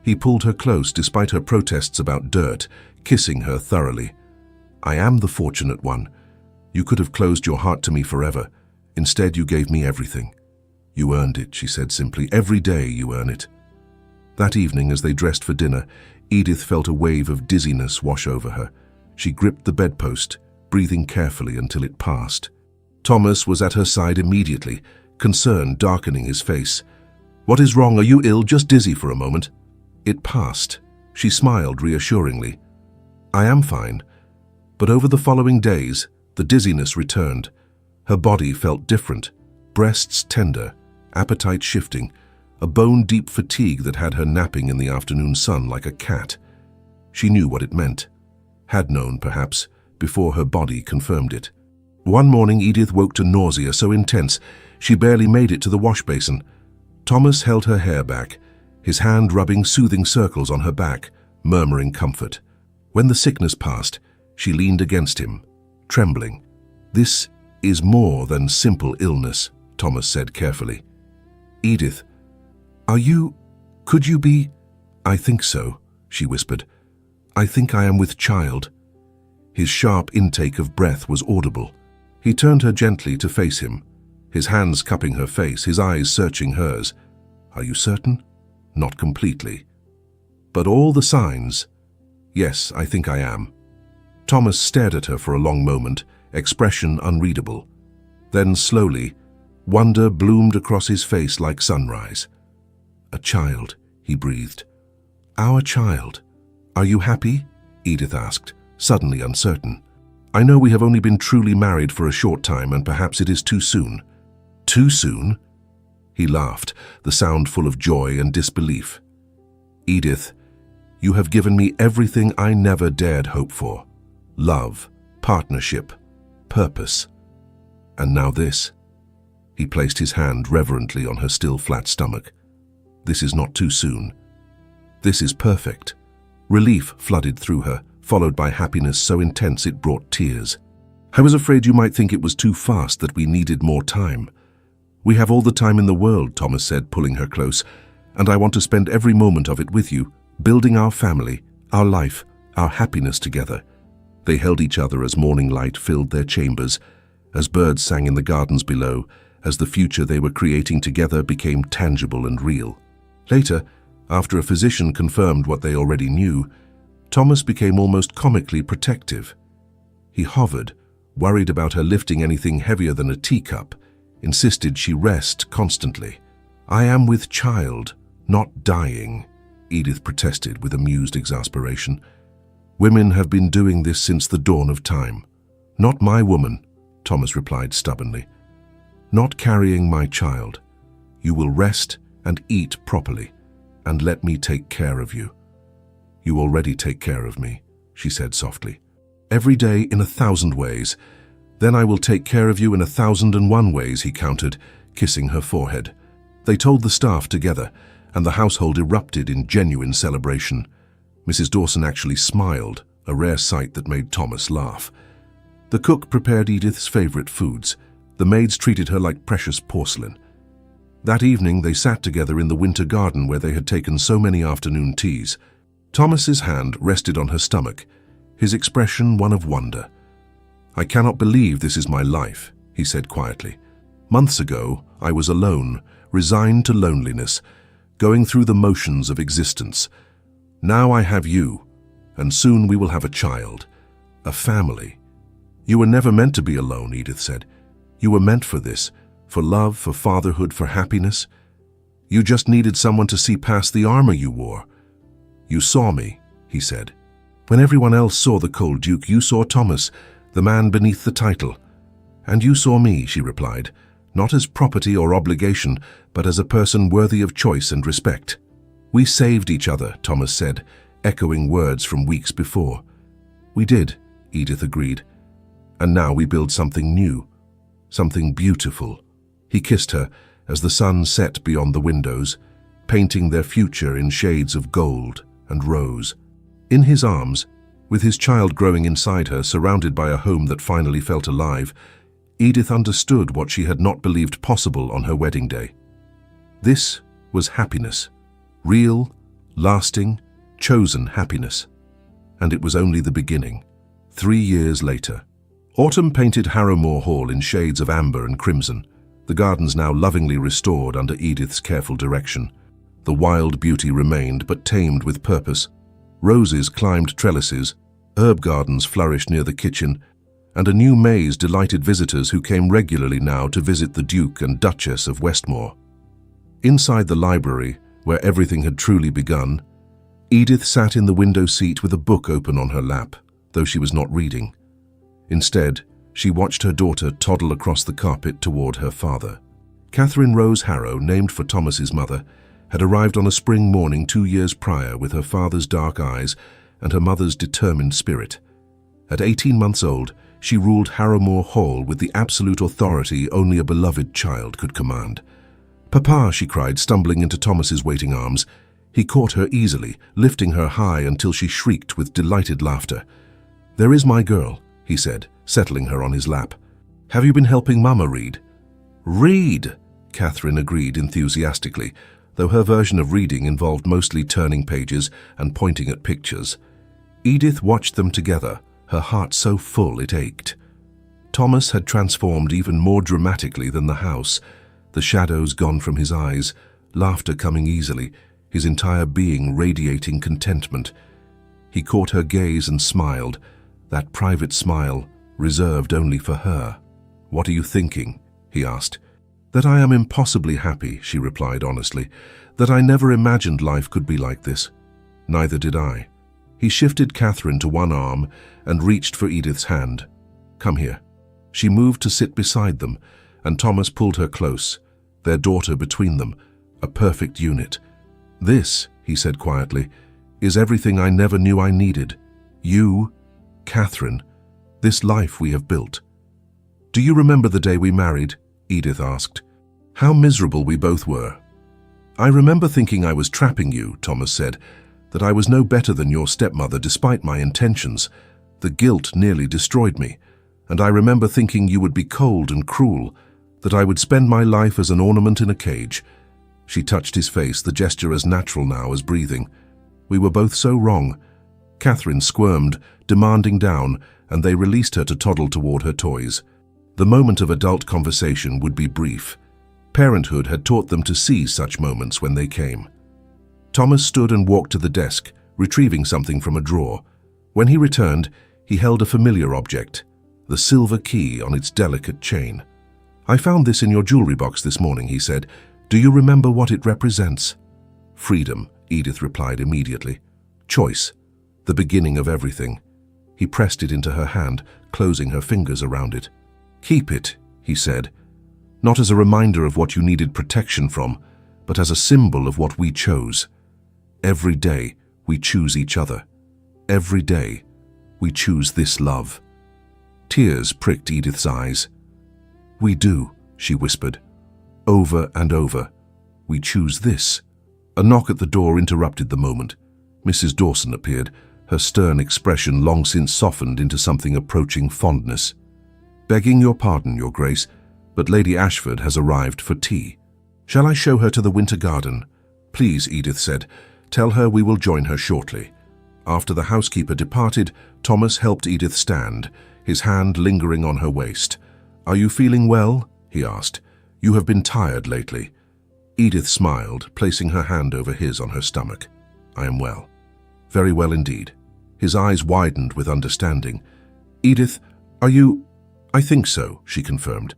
He pulled her close despite her protests about dirt, kissing her thoroughly. "I am the fortunate one. You could have closed your heart to me forever. Instead, you gave me everything." "You earned it," she said simply. "Every day you earn it." That evening, as they dressed for dinner, Edith felt a wave of dizziness wash over her. She gripped the bedpost, breathing carefully until it passed. Thomas was at her side immediately, concern darkening his face. "What is wrong? Are you ill? Just dizzy for a moment." It passed. She smiled reassuringly. "I am fine." But over the following days, the dizziness returned. Her body felt different, breasts tender, appetite shifting, a bone-deep fatigue that had her napping in the afternoon sun like a cat. She knew what it meant. Had known, perhaps, before her body confirmed it. One morning, Edith woke to nausea so intense she barely made it to the wash basin. Thomas held her hair back, his hand rubbing soothing circles on her back, murmuring comfort. When the sickness passed, she leaned against him, trembling. "This is more than simple illness," Thomas said carefully. "Edith, could you be—" "I think so," she whispered. "I think I am with child." His sharp intake of breath was audible. He turned her gently to face him, his hands cupping her face, his eyes searching hers. "Are you certain?" "Not completely." "But all the signs—" "Yes, I think I am." Thomas stared at her for a long moment, expression unreadable. Then slowly, wonder bloomed across his face like sunrise. "A child," he breathed. "Our child. Are you happy?" Edith asked, suddenly uncertain. "I know we have only been truly married for a short time, and perhaps it is too soon." "Too soon?" He laughed, the sound full of joy and disbelief. "Edith, you have given me everything I never dared hope for. Love, partnership, purpose. And now this." He placed his hand reverently on her still flat stomach. "This is not too soon. This is perfect." Relief flooded through her, followed by happiness so intense it brought tears. "I was afraid you might think it was too fast, that we needed more time." "We have all the time in the world," Thomas said, pulling her close, "and I want to spend every moment of it with you, building our family, our life, our happiness together." They held each other as morning light filled their chambers, as birds sang in the gardens below, as the future they were creating together became tangible and real. Later, after a physician confirmed what they already knew, Thomas became almost comically protective. He hovered, worried about her lifting anything heavier than a teacup, insisted she rest constantly. "I am with child, not dying," Edith protested with amused exasperation. "Women have been doing this since the dawn of time." "Not my woman," Thomas replied stubbornly. "Not carrying my child. You will rest and eat properly, and let me take care of you." "You already take care of me," she said softly. "Every day in 1,000 ways. Then I will take care of you in 1,001 ways," he countered, kissing her forehead. They told the staff together, and the household erupted in genuine celebration. Mrs. Dawson actually smiled, a rare sight that made Thomas laugh. The cook prepared Edith's favorite foods. The maids treated her like precious porcelain. That evening they sat together in the winter garden where they had taken so many afternoon teas. Thomas's hand rested on her stomach, his expression one of wonder. "I cannot believe this is my life," he said quietly. "Months ago, I was alone, resigned to loneliness, going through the motions of existence. Now I have you, and soon we will have a child, a family." "You were never meant to be alone," Edith said. "You were meant for this, For love, for fatherhood, for happiness? You just needed someone to see past the armor you wore. You saw me, he said. When everyone else saw the cold Duke, you saw Thomas, the man beneath the title. And you saw me, she replied, not as property or obligation, but as a person worthy of choice and respect. We saved each other, Thomas said, echoing words from weeks before. We did, Edith agreed. And now we build something new, something beautiful. He kissed her as the sun set beyond the windows, painting their future in shades of gold and rose. In his arms, with his child growing inside her, surrounded by a home that finally felt alive, Edith understood what she had not believed possible on her wedding day. This was happiness. Real, lasting, chosen happiness. And it was only the beginning. 3 years later. Autumn painted Harammore Hall in shades of amber and crimson, the gardens now lovingly restored under Edith's careful direction. The wild beauty remained, but tamed with purpose. Roses climbed trellises, herb gardens flourished near the kitchen, and a new maze delighted visitors who came regularly now to visit the Duke and Duchess of Westmore. Inside the library, where everything had truly begun, Edith sat in the window seat with a book open on her lap, though she was not reading. Instead, she watched her daughter toddle across the carpet toward her father. Catherine Rose Harrow, named for Thomas's mother, had arrived on a spring morning 2 years prior with her father's dark eyes and her mother's determined spirit. At 18 months old, she ruled Harammore Hall with the absolute authority only a beloved child could command. "Papa," she cried, stumbling into Thomas's waiting arms. He caught her easily, lifting her high until she shrieked with delighted laughter. "There is my girl," he said, settling her on his lap. "Have you been helping Mama read?" "Read," Catherine agreed enthusiastically, though her version of reading involved mostly turning pages and pointing at pictures. Edith watched them together, her heart so full it ached. Thomas had transformed even more dramatically than the house, the shadows gone from his eyes, laughter coming easily, his entire being radiating contentment. He caught her gaze and smiled, that private smile reserved only for her. "What are you thinking?" he asked. "That I am impossibly happy," she replied honestly, "that I never imagined life could be like this." "Neither did I." He shifted Catherine to one arm and reached for Edith's hand. "Come here." She moved to sit beside them, and Thomas pulled her close, their daughter between them, a perfect unit. "This," he said quietly, "is everything I never knew I needed. You, Catherine, this life we have built." "Do you remember the day we married?" Edith asked. "How miserable we both were." "I remember thinking I was trapping you," Thomas said, "that I was no better than your stepmother despite my intentions. The guilt nearly destroyed me, and I remember thinking you would be cold and cruel, that I would spend my life as an ornament in a cage." She touched his face, the gesture as natural now as breathing. "We were both so wrong." Catherine squirmed, demanding down, and they released her to toddle toward her toys. The moment of adult conversation would be brief. Parenthood had taught them to see such moments when they came. Thomas stood and walked to the desk, retrieving something from a drawer. When he returned, he held a familiar object, the silver key on its delicate chain. "I found this in your jewelry box this morning," he said. "Do you remember what it represents?" "Freedom," Edith replied immediately. "Choice, the beginning of everything." He pressed it into her hand, closing her fingers around it. "Keep it," he said, "not as a reminder of what you needed protection from, but as a symbol of what we chose. Every day we choose each other. Every day we choose this love." Tears pricked Edith's eyes. "We do," she whispered, over and over. "We choose this." A knock at the door interrupted the moment. Mrs. Dawson appeared, her stern expression long since softened into something approaching fondness. "Begging your pardon, Your Grace, but Lady Ashford has arrived for tea. Shall I show her to the winter garden?" "Please," Edith said. "Tell her we will join her shortly." After the housekeeper departed, Thomas helped Edith stand, his hand lingering on her waist. "Are you feeling well?" he asked. "You have been tired lately." Edith smiled, placing her hand over his on her stomach. "I am well." "Very well indeed." His eyes widened with understanding. "Edith, are you—" "I think so," she confirmed.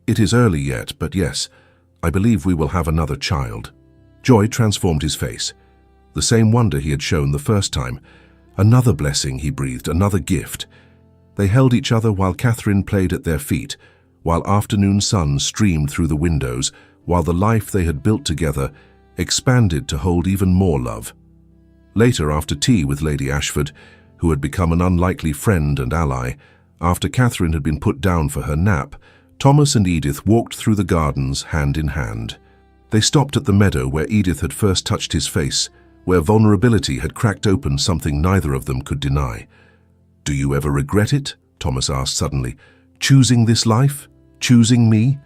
It is early yet, but yes, I believe we will have another child." Joy transformed his face. The same wonder he had shown the first time. Another blessing, he breathed, another gift. They held each other while Catherine played at their feet, while afternoon sun streamed through the windows, while the life they had built together expanded to hold even more love. Later, after tea with Lady Ashford, who had become an unlikely friend and ally, after Catherine had been put down for her nap, Thomas and Edith walked through the gardens hand in hand. They stopped at the meadow where Edith had first touched his face, where vulnerability had cracked open something neither of them could deny. "Do you ever regret it?" Thomas asked suddenly. "Choosing this life? Choosing me?"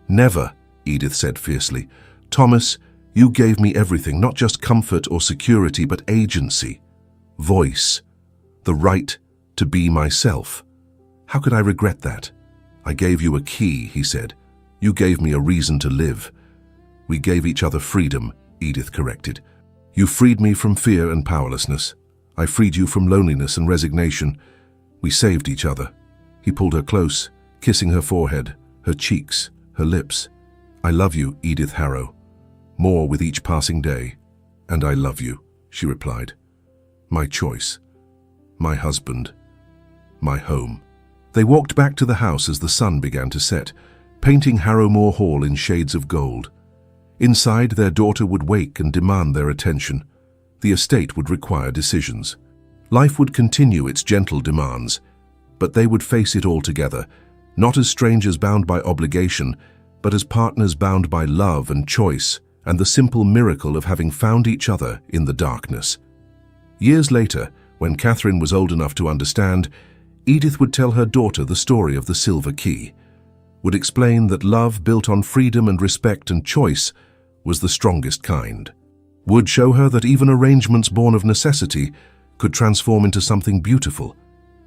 "Never," Edith said fiercely. "Thomas, you gave me everything, not just comfort or security, but agency, voice, the right to be myself. How could I regret that?" "I gave you a key," he said. "You gave me a reason to live." "We gave each other freedom," Edith corrected. "You freed me from fear and powerlessness. I freed you from loneliness and resignation. We saved each other." He pulled her close, kissing her forehead, her cheeks, her lips. "I love you, Edith Harrow. More with each passing day. And I love you," she replied. "My choice. My husband. My home." They walked back to the house as the sun began to set, painting Harammore Hall in shades of gold. Inside, their daughter would wake and demand their attention. The estate would require decisions. Life would continue its gentle demands, but they would face it all together, not as strangers bound by obligation, but as partners bound by love and choice, and the simple miracle of having found each other in the darkness. Years later, when Catherine was old enough to understand, Edith would tell her daughter the story of the silver key, would explain that love built on freedom and respect and choice was the strongest kind, would show her that even arrangements born of necessity could transform into something beautiful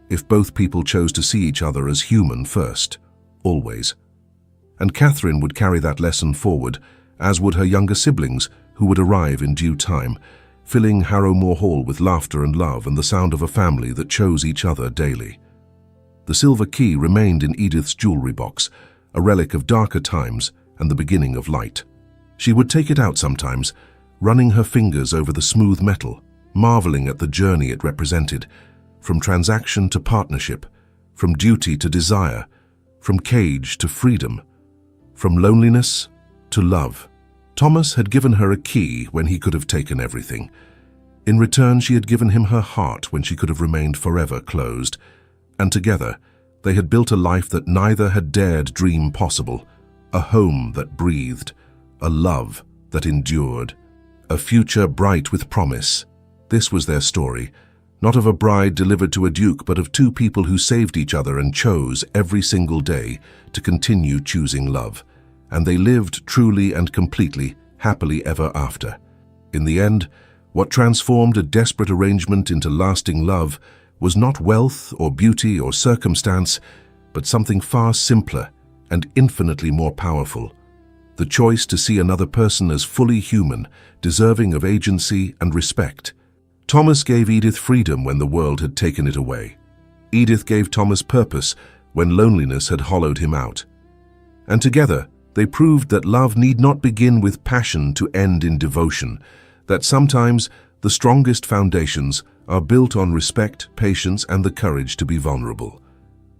if both people chose to see each other as human first, always. And Catherine would carry that lesson forward, as would her younger siblings, who would arrive in due time, filling Harammore Hall with laughter and love and the sound of a family that chose each other daily. The silver key remained in Edith's jewelry box, a relic of darker times and the beginning of light. She would take it out sometimes, running her fingers over the smooth metal, marveling at the journey it represented, from transaction to partnership, from duty to desire, from cage to freedom, from loneliness to love. Thomas had given her a key when he could have taken everything. In return, she had given him her heart when she could have remained forever closed. And together, they had built a life that neither had dared dream possible, a home that breathed, a love that endured, a future bright with promise. This was their story, not of a bride delivered to a duke, but of two people who saved each other and chose every single day to continue choosing love. And they lived truly and completely, happily ever after. In the end, what transformed a desperate arrangement into lasting love was not wealth or beauty or circumstance, but something far simpler and infinitely more powerful. The choice to see another person as fully human, deserving of agency and respect. Thomas gave Edith freedom when the world had taken it away. Edith gave Thomas purpose when loneliness had hollowed him out. And together, they proved that love need not begin with passion to end in devotion, that sometimes the strongest foundations are built on respect, patience, and the courage to be vulnerable.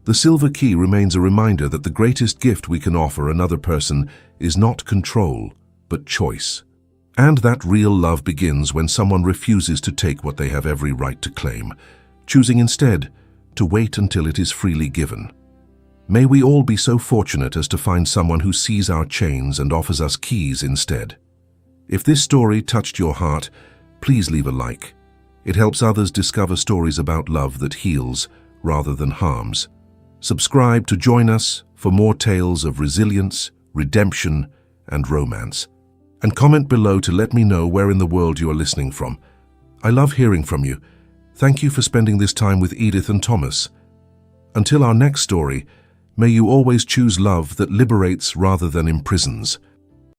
The silver key remains a reminder that the greatest gift we can offer another person is not control, but choice. And that real love begins when someone refuses to take what they have every right to claim, choosing instead to wait until it is freely given. May we all be so fortunate as to find someone who sees our chains and offers us keys instead. If this story touched your heart, please leave a like. It helps others discover stories about love that heals rather than harms. Subscribe to join us for more tales of resilience, redemption, and romance. And comment below to let me know where in the world you are listening from. I love hearing from you. Thank you for spending this time with Edith and Thomas. Until our next story, may you always choose love that liberates rather than imprisons.